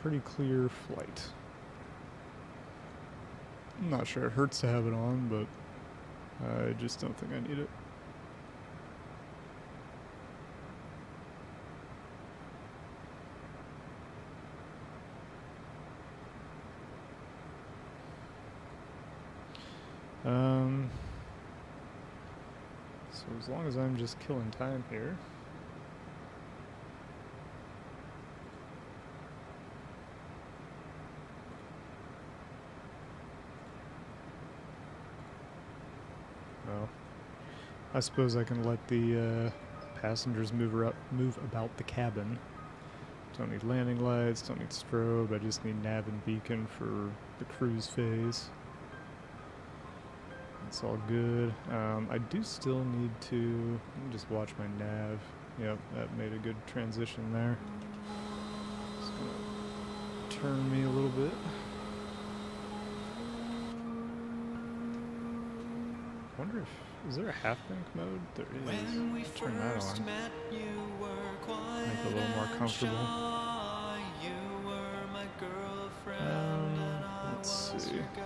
S1: pretty clear flight. I'm not sure it hurts to have it on, but I just don't think I need it. So as long as I'm just killing time here. Well, I suppose I can let the passengers move about the cabin. Don't need landing lights, don't need strobe, I just need nav and beacon for the cruise phase. It's all good. I do still need to let me just watch my nav. Yep, that made a good transition there. Just gonna turn me a little bit. Wonder if is there a half bank mode? There is.
S6: When we
S1: Turn that
S6: first
S1: on.
S6: met, you were quiet
S1: Make it a little more
S6: and
S1: comfortable.
S6: shy. You were my girlfriend and I
S1: Let's
S6: was
S1: see.
S6: your guy.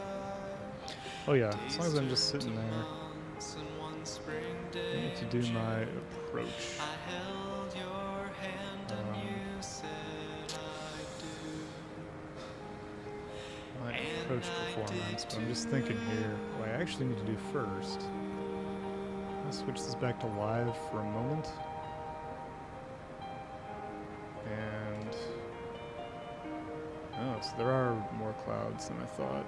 S1: Oh yeah, as long as I'm just sitting there.
S6: Months and one spring
S1: I
S6: day
S1: need to do
S6: in
S1: my
S6: June,
S1: approach.
S6: I held your hand and you said I do.
S1: My approach performance, but I'm just thinking here, what I actually need to do first. I'll switch this back to live for a moment. And oh, so there are more clouds than I thought.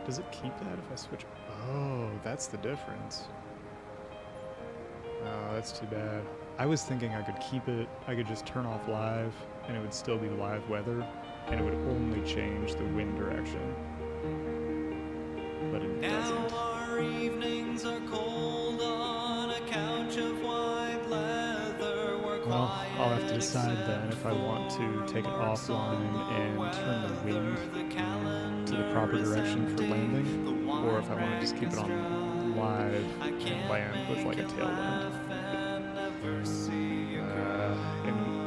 S1: Does it keep that if I switch? Oh, that's the difference. Oh, that's too bad. I was thinking I could keep it, I could just turn off live and it would still be live weather and it would only change the wind direction. But it
S6: Now
S1: doesn't.
S6: our evenings are cold on a couch of white leather. We're
S1: Well, I'll have to decide then if I want to take it offline and turn the wind to the proper direction for landing, or if I want to just keep it on live and land with like a tailwind.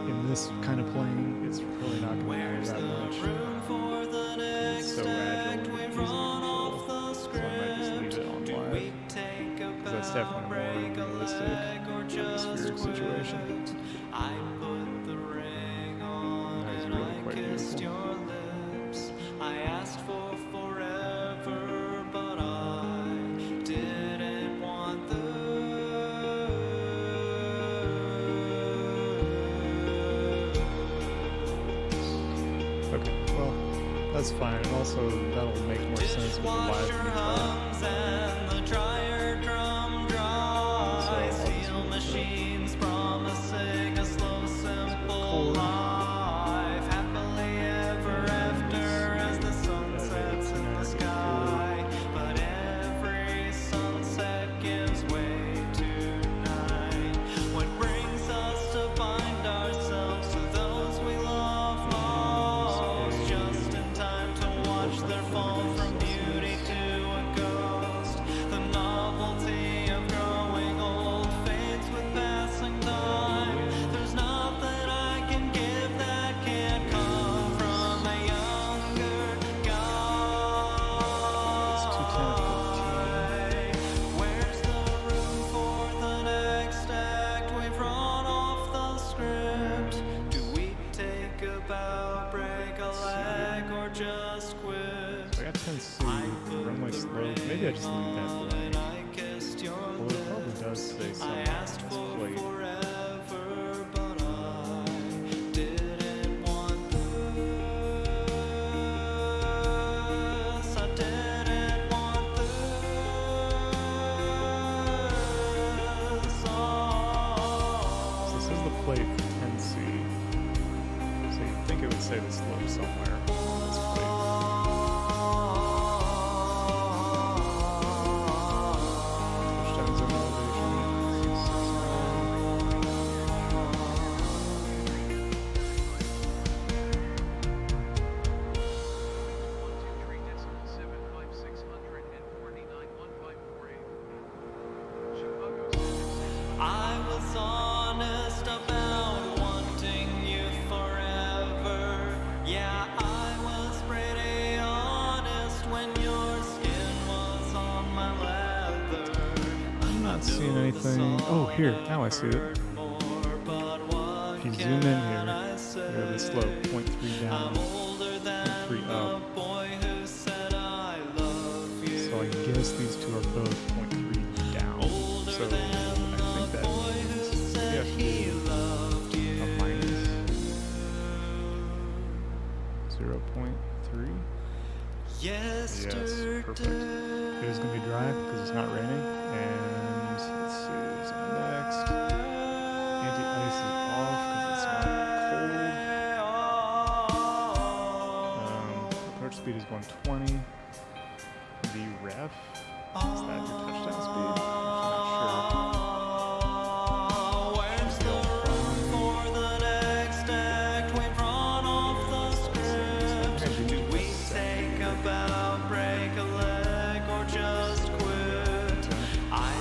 S1: In this kind of plane, it's really not going to matter that much. It's so agile and easy to control, so I might just leave it on live, because that's definitely more realistic atmospheric situation. That is really quite beautiful.
S6: I asked for forever, but I didn't want the.
S1: Okay, well, that's fine. And also, that'll make more sense with the live feed file.
S6: And the dryer drum dry. Steel machines promising a slow, simple life. Happily ever after as the sun sets in the sky. But every sunset gives way to night. What brings us to bind ourselves to those we love most, just in time to watch their fall from beauty to a ghost. The novelty of growing old fades with passing time. There's nothing I can give that can't come from a younger
S1: It's 2:10.
S6: guy. Where's the room for the next act? We've run off the script. Do we take a bow, break a leg, or just quit?
S1: So I got 10 C, runway slope. Maybe I just leave that blank.
S6: When I kissed your
S1: Well, it probably does say
S6: lips, I
S1: something on
S6: asked
S1: this
S6: for
S1: plate.
S6: forever, but I didn't want this. I didn't want this.
S1: So this is the plate for 10C. So you'd think it would say the slope somewhere on this plate. Touchdown zone elevation,
S3: 123.75749.154.
S6: I was honest about wanting you forever. Yeah, I was pretty honest when your skin was on my leather.
S1: I'm not seeing anything. Oh, here, now I see it. If you zoom in here, you have the slope, 0.3 down, 0.3 up. So I guess these two are both 0.3 down. So I think that means you have to do a minus 0.3. Yes, perfect. It is going to be dry because it's not raining. And let's see, what's on next? Anti-ice is off because it's not cold. Approach speed is 120. The ref, is that your touchdown speed? I'm
S6: Where's the room for the next act? We've run off the script. Do we take a bow, break a leg, or just quit? I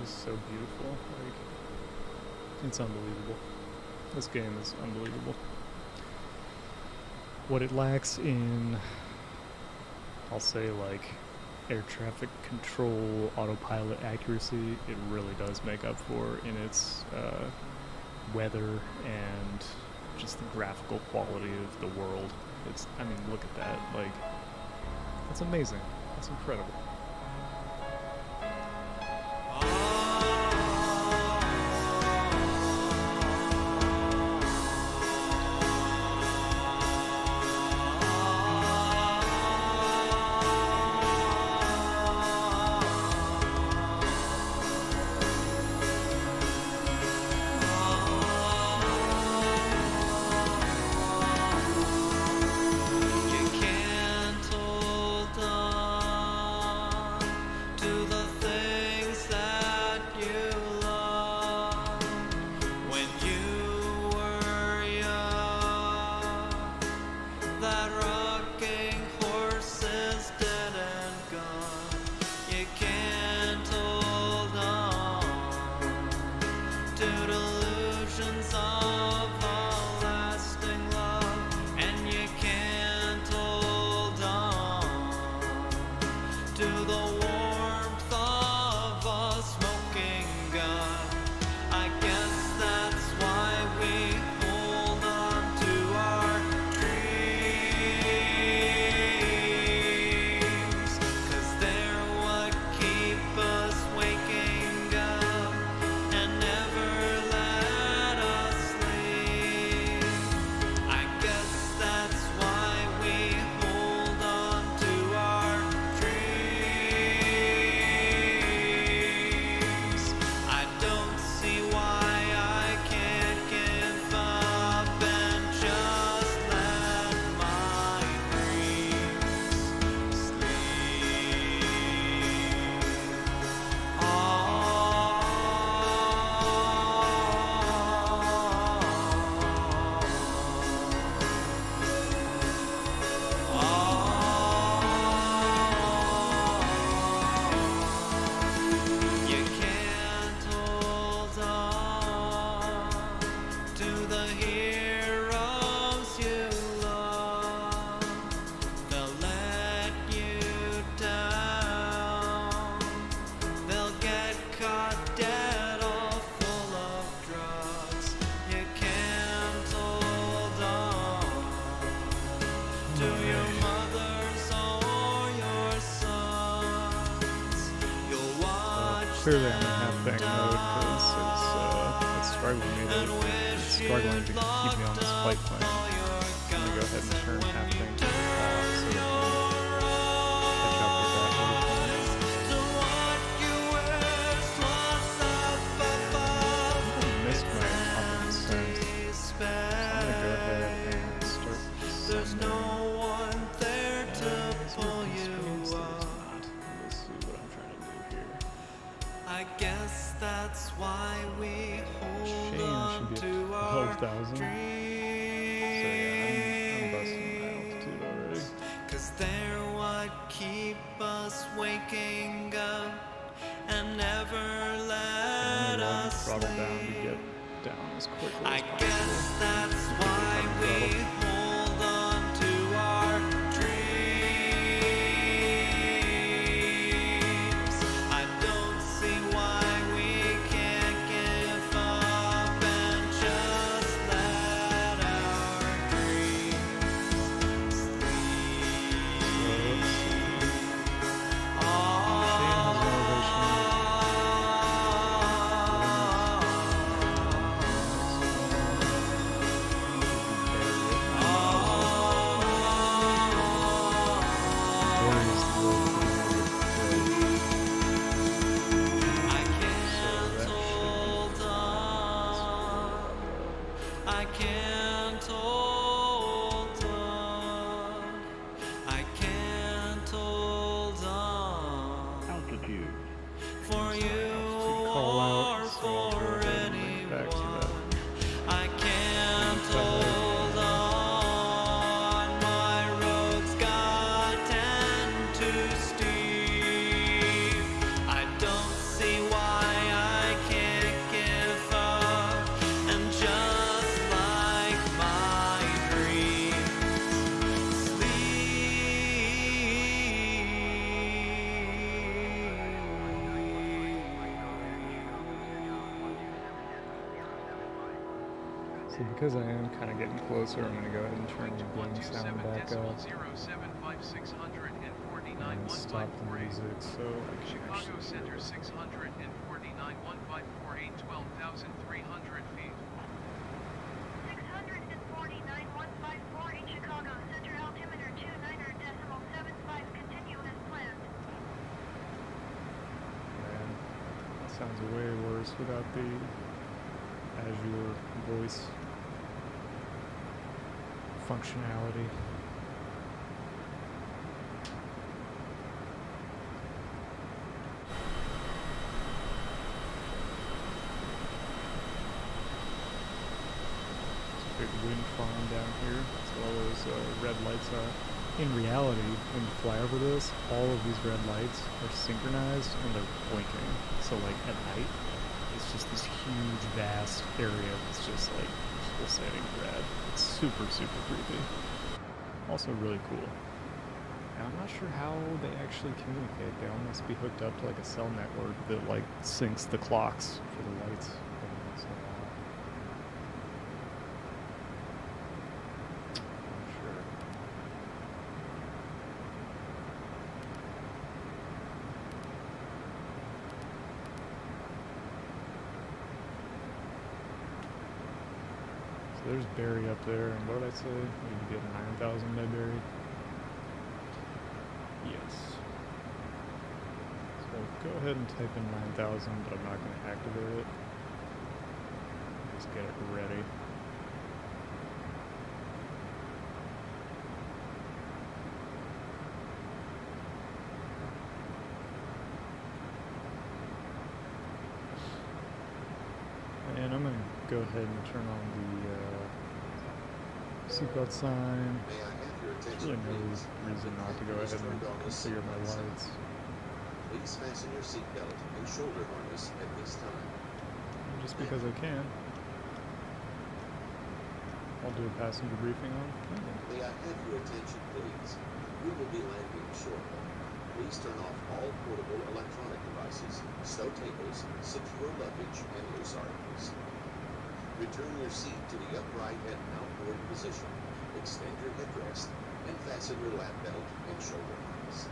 S1: just so beautiful. Like, it's unbelievable. This game is unbelievable. What it lacks in, I'll say, like, air traffic control, autopilot accuracy, it really does make up for in its weather and just the graphical quality of the world. It's, I mean, look at that. Like, that's amazing. That's incredible. Clearly I'm in half-bank mode because it's struggling to keep me on this flight plan. I'm going to go ahead and turn half-bank off so that we can catch up with that I missed my incoming descent. So I'm going to go ahead and start sending.
S6: I guess that's why we hold on to our
S1: 12,000. So yeah, I'm busting my altitude already.
S6: 'Cause they're what keep us waking up and never let us
S1: throttle down to get down as quickly
S6: I
S1: as possible.
S6: guess that's why we hold on to our I don't see why
S1: So because I am kind of getting closer, I'm going to go ahead and turn the game sound back up and stop the music so I can
S3: Chicago
S1: actually
S3: Center
S1: hear it.
S3: 649,154,812,300 feet.
S2: 649,154 in Chicago. Center altimeter 29.75. Continue as planned.
S1: Man, that sounds way worse without the Azure voice functionality. Big wind farm down here, as well as red lights are. In reality, when you fly over this, all of these red lights are synchronized and they're blinking. So like at night, it's just this huge, vast area that's just like pulsating red. It's super, super creepy. Also really cool. And I'm not sure how they actually communicate. They all must be hooked up to like a cell network that like syncs the clocks for the lights every once in a while. There's Barry up there, and what did I say? We need to get 9,000 by Barry. Yes. So go ahead and type in 9,000, but I'm not going to activate it. Just get it ready. And I'm going to go ahead and turn on the seatbelt sign.
S4: May I have your
S1: There's
S4: attention,
S1: really no
S4: please?
S1: reason not to go ahead and configure my lights.
S4: Please fasten your seatbelt and shoulder harness at this time.
S1: Just because I can. I'll do a passenger briefing on.
S4: May I have your attention, please? We will be landing shortly. Please turn off all portable electronic devices, stow tables, secure luggage, and loose articles. Return your seat to the upright and outboard position. Extend your headrest and fasten your lap belt and shoulder harness.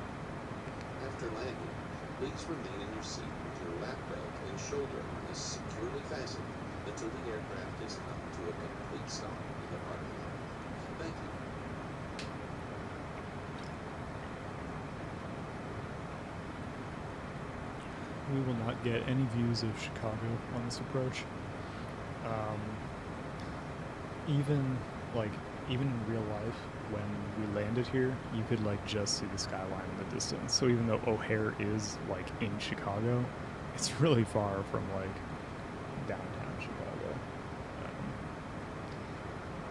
S4: After landing, please remain in your seat with your lap belt and shoulder harness securely fastened until the aircraft is come to a complete stop in the parking lot. Thank you.
S1: We will not get any views of Chicago on this approach. Even in real life, when we landed here, you could like just see the skyline in the distance. So even though O'Hare is like in Chicago, it's really far from like downtown Chicago,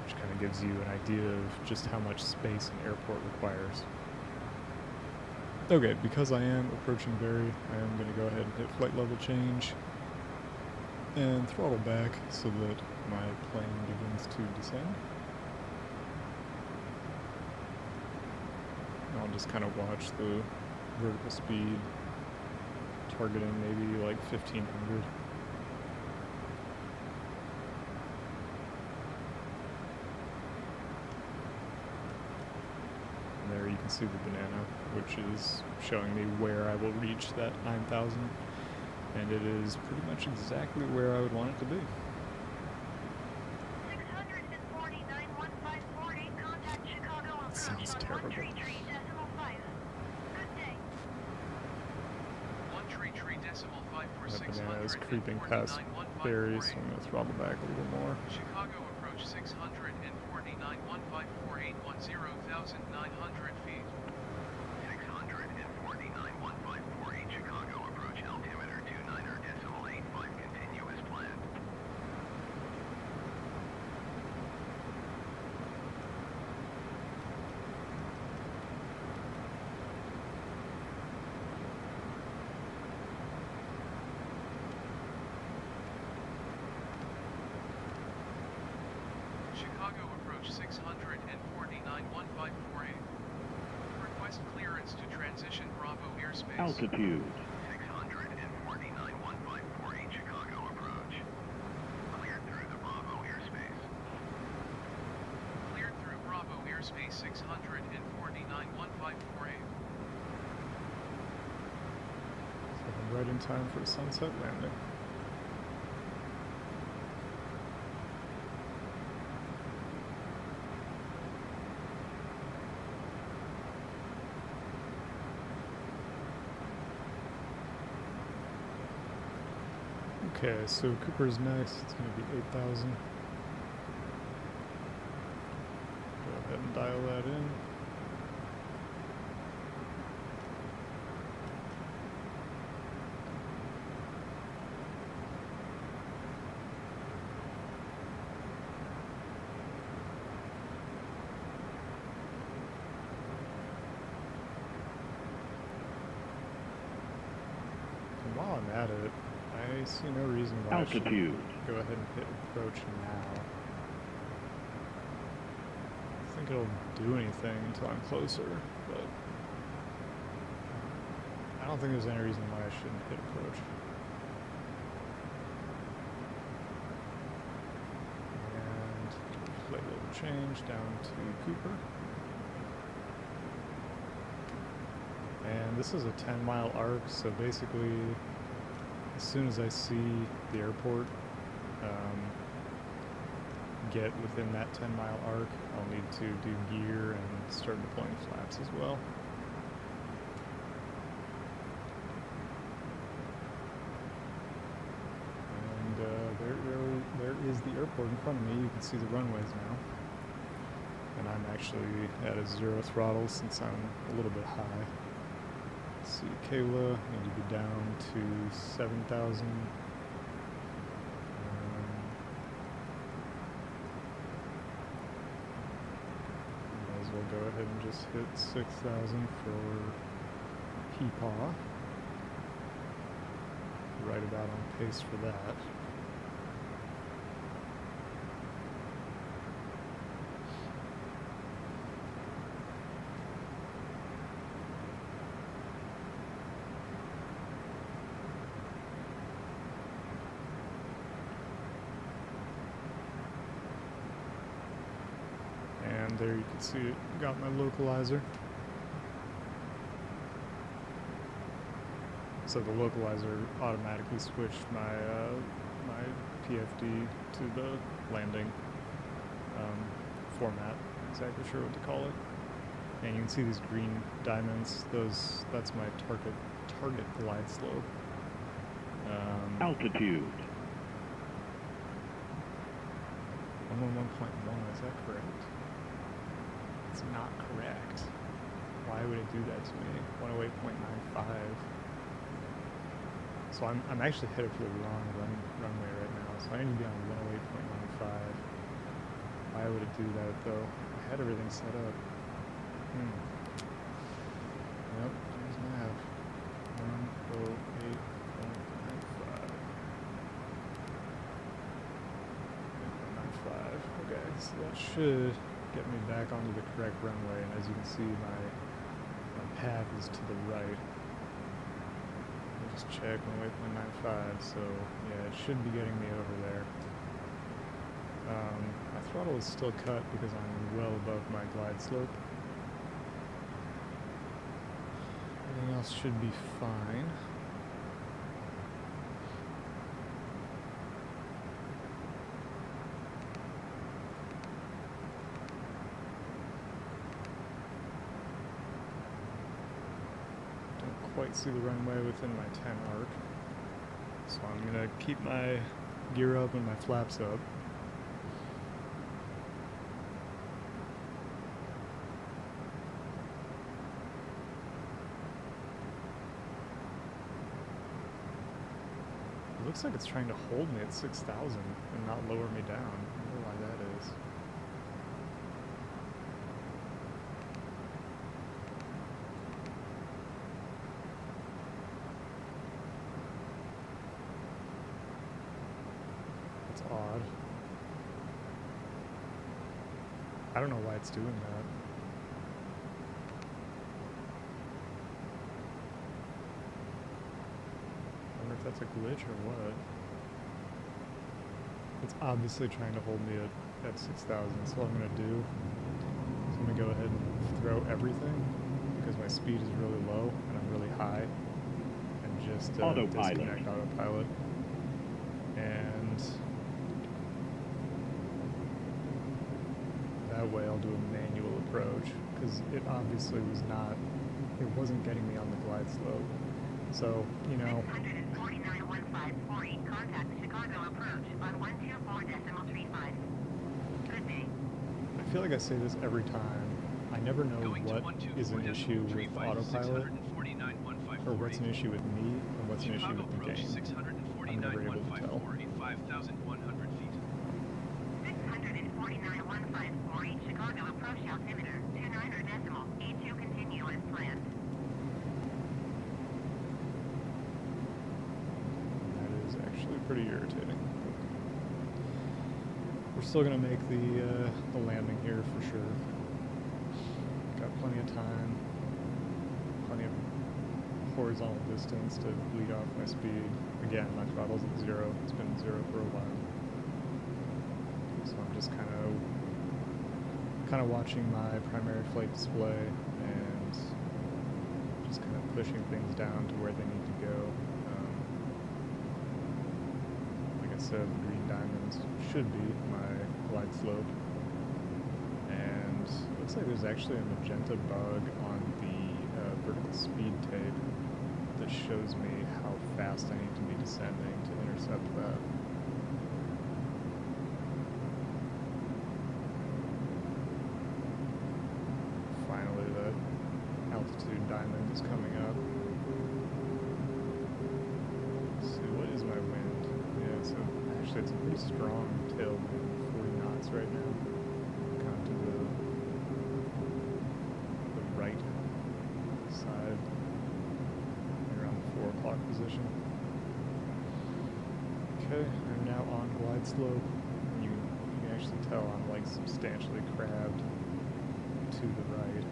S1: which kind of gives you an idea of just how much space an airport requires. Okay, because I am approaching Barry, I am going to go ahead and hit flight level change and throttle back so that my plane begins to descend. I'll just kind of watch the vertical speed, targeting maybe like 1,500. And there you can see the banana, which is showing me where I will reach that 9,000. And it is pretty much exactly where I would want it to be.
S2: 649,154 contact Chicago approach
S1: Sounds
S2: on
S1: terrible.
S2: 133.5. Good day.
S3: 133.5 for
S1: That banana is creeping past
S3: 649,154.
S1: Barry, so I'm going to throttle back a little more.
S3: Chicago approach 649,154,810,900 feet.
S5: 649,154 Chicago approach altimeter 29.85. Continue as planned.
S3: Chicago approach 649,154. Request clearance to transition Bravo airspace.
S7: Altitude.
S5: 649,154 Chicago approach. Cleared through the Bravo airspace.
S3: airspace 649,154
S1: So I'm right in time for a sunset landing. Okay, so Cooper's next. It's going to be 8,000. Go ahead and dial that in. And while I'm at it, I see no reason why I should go ahead and hit approach now. I think it'll do anything until I'm closer, but I don't think there's any reason why I shouldn't hit approach. And flight level change down to Cooper. And this is a 10-mile arc, so basically as soon as I see the airport get within that 10-mile arc, I'll need to do gear and start deploying flaps as well. And there is the airport in front of me. You can see the runways now. And I'm actually at a 0 throttle since I'm a little bit high. Let's see, Kayla, need to be down to 7,000. Might as well go ahead and just hit 6,000 for Peepaw. Right about on pace for that. And there you can see it, got my localizer. So the localizer automatically switched my my PFD to the landing format. Not exactly sure what to call it. And you can see these green diamonds. That's my target glide slope.
S7: Altitude.
S1: 111.1. Is that correct? It's not correct. Why would it do that to me? 108.95. So I'm actually headed for the wrong runway right now. So I need to be on 108.95. Why would it do that though? I had everything set up. Yep, there's my nav. 108.95. Okay, so that should get me back onto the correct runway, and as you can see, my path is to the right. Let me just check 108.95, so yeah, it should be getting me over there. My throttle is still cut because I'm well above my glide slope. Everything else should be fine. Quite see the runway within my 10 arc, so I'm gonna keep my gear up and my flaps up. It looks like it's trying to hold me at 6,000 and not lower me down. I wonder why that is. Odd. I don't know why it's doing that. I wonder if that's a glitch or what. It's obviously trying to hold me at 6,000, so what I'm going to do is I'm gonna go ahead and throw everything because my speed is really low and I'm really high, and just
S7: Autopilot.
S1: disconnect autopilot. And that way I'll do a manual approach because it obviously it wasn't getting me on the glide slope. So, you know,
S2: 649.1548, contact Chicago approach on 124.35. Good day.
S1: I feel like I say this every time. I never know
S3: Going to
S1: what is an issue with
S3: 124.35,
S1: autopilot,
S3: 649.1548.
S1: or what's an issue with me, and what's an issue
S3: Chicago
S1: with the
S3: approach
S1: game. I'm never able to tell.
S3: 649.154 at 5,100 feet.
S2: 649.154, Chicago approach altimeter 29 decimal, E2 continue as planned.
S1: That is actually pretty irritating. We're still gonna make the landing here for sure. Got plenty of time, plenty of horizontal distance to bleed off my speed. Again, my throttle's at 0. It's been 0 for a while. So I'm just kind of watching my primary flight display and just kind of pushing things down to where they need to go. Like I said, the green diamonds should be my glide slope. And it looks like there's actually a magenta bug on the vertical speed tape that shows me how fast I need to be descending to intercept that. Finally, that altitude diamond is coming up. Let's see, what is my wind? Yeah, so actually it's a pretty strong tailwind, 40 knots right now. Kind of to the right side, around the 4 o'clock position. Okay, I'm now on glide slope. You can actually tell I'm like substantially crabbed to the right.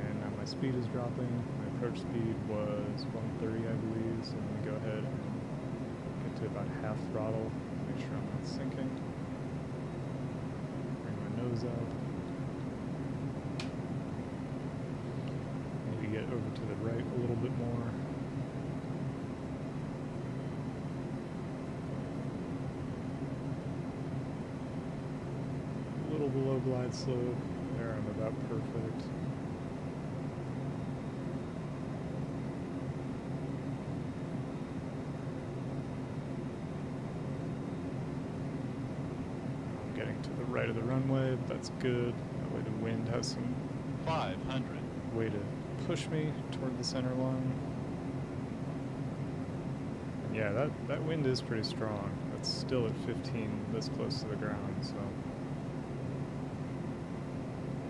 S1: And now my speed is dropping. My approach speed was 130, I believe, so I'm going to go ahead and get to about half throttle, make sure I'm not sinking. Bring my nose up. Maybe get over to the right a little bit more. A little below glide slope. There, I'm about perfect. I'm getting to the right of the runway, but that's good. That way the wind has some
S7: 500.
S1: way to push me toward the center line. And yeah, that wind is pretty strong. That's still at 15 this close to the ground, so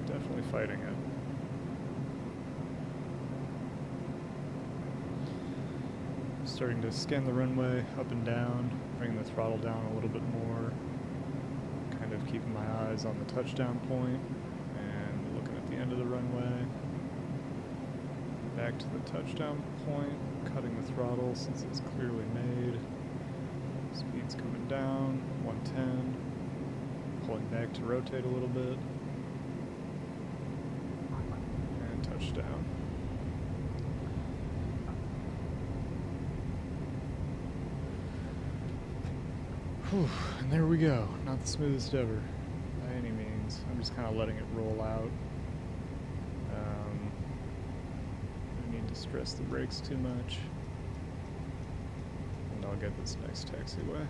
S1: definitely fighting it. Starting to scan the runway up and down, bringing the throttle down a little bit more, kind of keeping my eyes on the touchdown point, and looking at the end of the runway. Back to the touchdown point, cutting the throttle since it's clearly made. Speed's coming down, 110, pulling back to rotate a little bit. Touchdown. Whew, and there we go. Not the smoothest ever, by any means. I'm just kind of letting it roll out. I don't need to stress the brakes too much. And I'll get this next taxiway.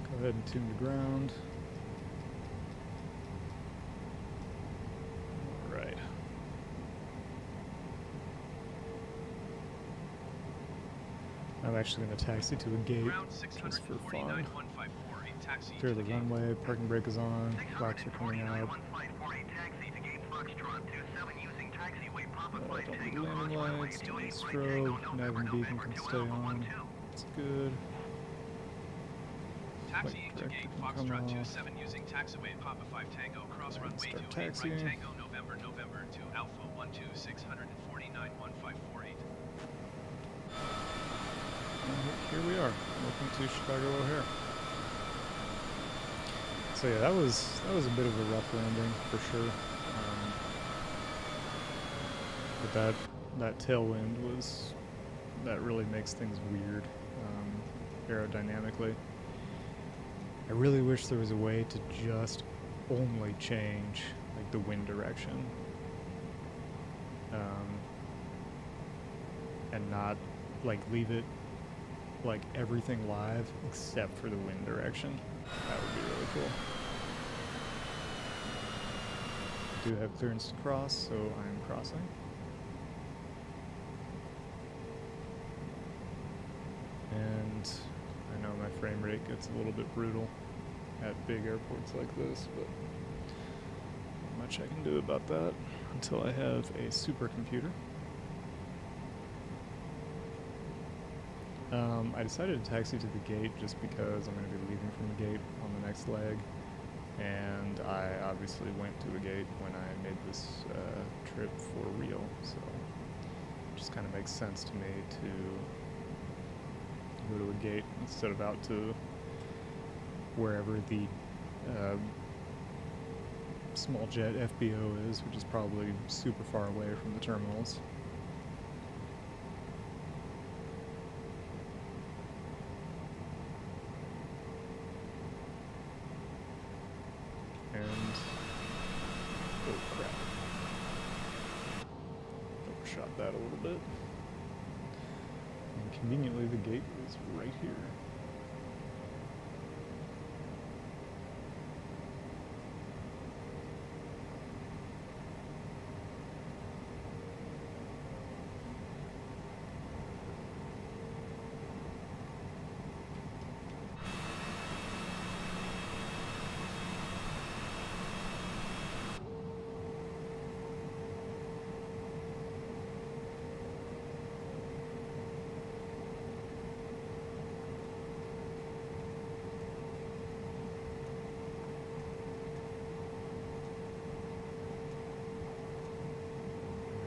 S1: Go ahead and tune the ground. All right. I'm actually going to taxi to a gate
S3: Ground
S1: just for fun.
S3: 649.154, a taxi
S1: Clear
S3: to
S1: the
S3: gate.
S1: runway, parking brake is on, clocks are coming out.
S5: 649.154, taxi to gate Foxtrot 27 using taxiway Papa
S1: Don't
S5: 5
S1: need
S5: Tango
S1: landing
S5: cross runway
S1: lights, don't need
S5: 28 flight Tango
S1: strobe, nav and beacon can stay on. It's good.
S3: Taxiing to
S1: corrector
S3: gate
S1: can come
S3: Foxtrot
S1: off.
S3: 27 using taxiway Papa 5 Tango, cross
S1: And
S3: runway
S1: start
S3: 28 right
S1: taxiing.
S3: Tango, November, November to Alpha 126491548.
S1: And here we are. Welcome to Chicago O'Hare. So yeah, that was a bit of a rough landing for sure. But that tailwind that really makes things weird aerodynamically. I really wish there was a way to just only change like the wind direction, and not like leave it like everything live except for the wind direction. That would be really cool. I do have clearance to cross, so I'm crossing. And I know my frame rate gets a little bit brutal at big airports like this, but not much I can do about that until I have a supercomputer. I decided to taxi to the gate just because I'm going to be leaving from the gate on the next leg, and I obviously went to a gate when I made this trip for real, so it just kind of makes sense to me to go to a gate instead of out to wherever the small jet FBO is, which is probably super far away from the terminals. And oh crap, overshot that a little bit. And conveniently the gate is right here.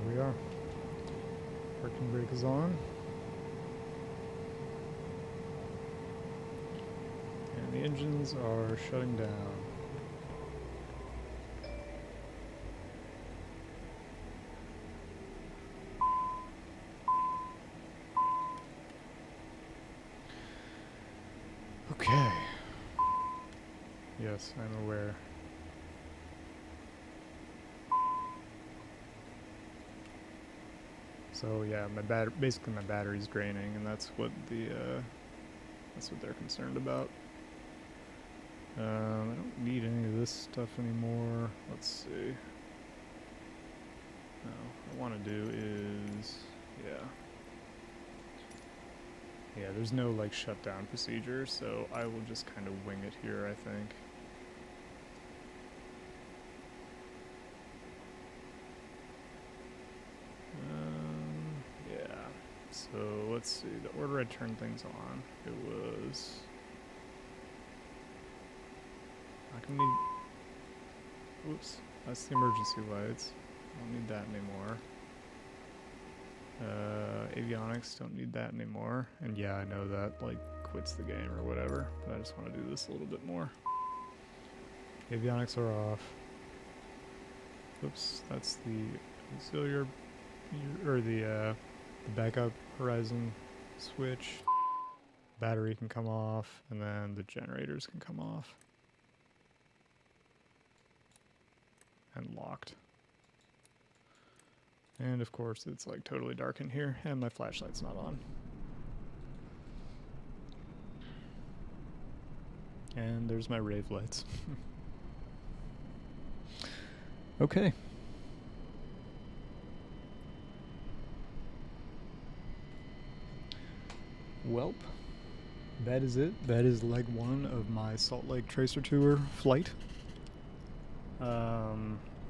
S1: We are. Parking brake is on. And the engines are shutting down. Okay. Yes, I'm aware. So yeah, basically my battery's draining, and that's what they're concerned about. I don't need any of this stuff anymore. Let's see. No, what I want to do is, yeah, there's no like shutdown procedure, so I will just kind of wing it here, I think. So let's see, the order I turned things on, it was, not gonna need, whoops, that's the emergency lights, I don't need that anymore. Avionics, don't need that anymore, and yeah, I know that like quits the game or whatever, but I just want to do this a little bit more. Avionics are off. Oops, that's the auxiliary, or the backup horizon switch. Battery can come off, and then the generators can come off. And locked. And of course it's like totally dark in here, and my flashlight's not on. And there's my rave lights. Okay. Welp, that is it. That is leg one of my Salt Lake Tracer Tour flight.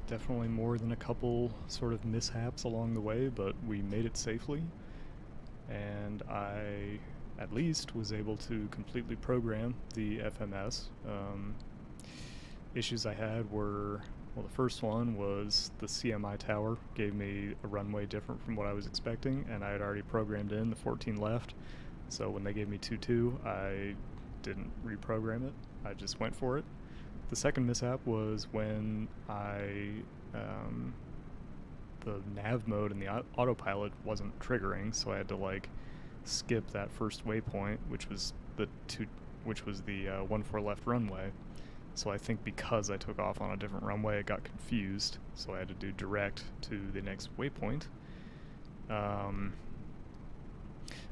S1: Definitely more than a couple sort of mishaps along the way, but we made it safely. And I at least was able to completely program the FMS. Issues I had were, well, the first one was the CMI tower gave me a runway different from what I was expecting, and I had already programmed in the 14 left. So when they gave me 2-2, I didn't reprogram it. I just went for it. The second mishap was when the nav mode in the autopilot wasn't triggering, so I had to like skip that first waypoint, which was the 1-4 left runway. So I think because I took off on a different runway, it got confused, so I had to do direct to the next waypoint.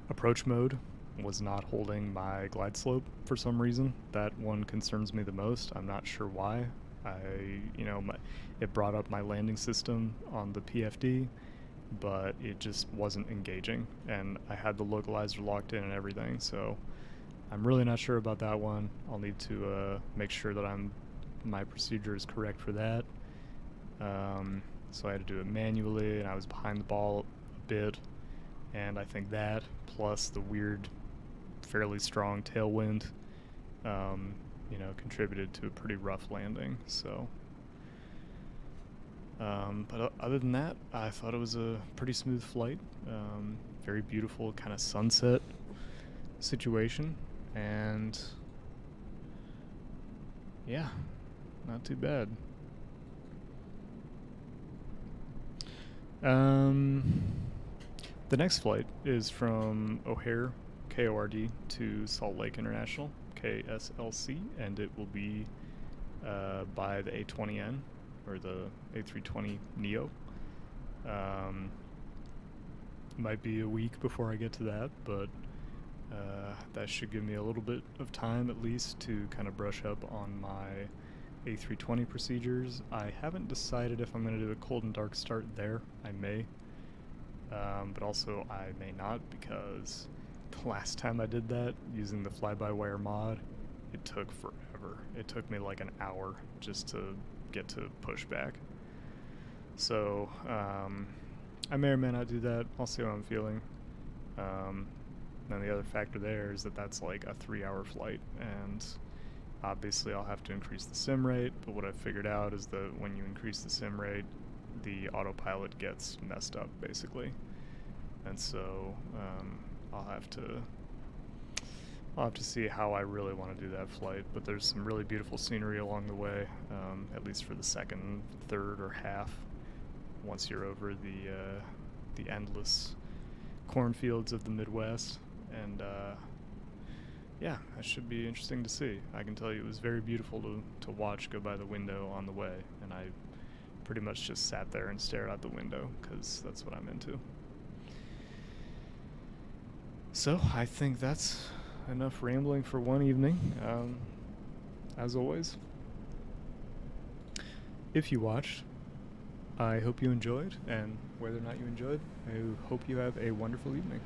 S1: Approach mode was not holding my glide slope for some reason. That one concerns me the most. I'm not sure why. It brought up my landing system on the PFD, but it just wasn't engaging, and I had the localizer locked in and everything, so I'm really not sure about that one. I'll need to make sure that my procedure is correct for that. So I had to do it manually, and I was behind the ball a bit, and I think that, plus the weird, fairly strong tailwind, contributed to a pretty rough landing. So, but other than that, I thought it was a pretty smooth flight. Very beautiful kind of sunset situation, and yeah, not too bad. The next flight is from O'Hare, KORD, to Salt Lake International, KSLC, and it will be by the A20N, or the A320 Neo. Might be a week before I get to that, but that should give me a little bit of time at least to kind of brush up on my A320 procedures. I haven't decided if I'm going to do a cold and dark start there. I may, but also I may not, because the last time I did that using the fly-by-wire mod, it took forever. It took me like an hour just to get to pushback. So I may or may not do that. I'll see how I'm feeling. And the other factor there is that that's like a 3-hour flight, and obviously I'll have to increase the sim rate, but what I've figured out is that when you increase the sim rate, the autopilot gets messed up, basically. And so I'll have to see how I really want to do that flight, but there's some really beautiful scenery along the way, at least for the second, third, or half, once you're over the endless cornfields of the Midwest. And yeah, that should be interesting to see. I can tell you it was very beautiful to watch go by the window on the way, and I pretty much just sat there and stared out the window, because that's what I'm into. So I think that's enough rambling for one evening. As always, if you watched, I hope you enjoyed, and whether or not you enjoyed, I hope you have a wonderful evening.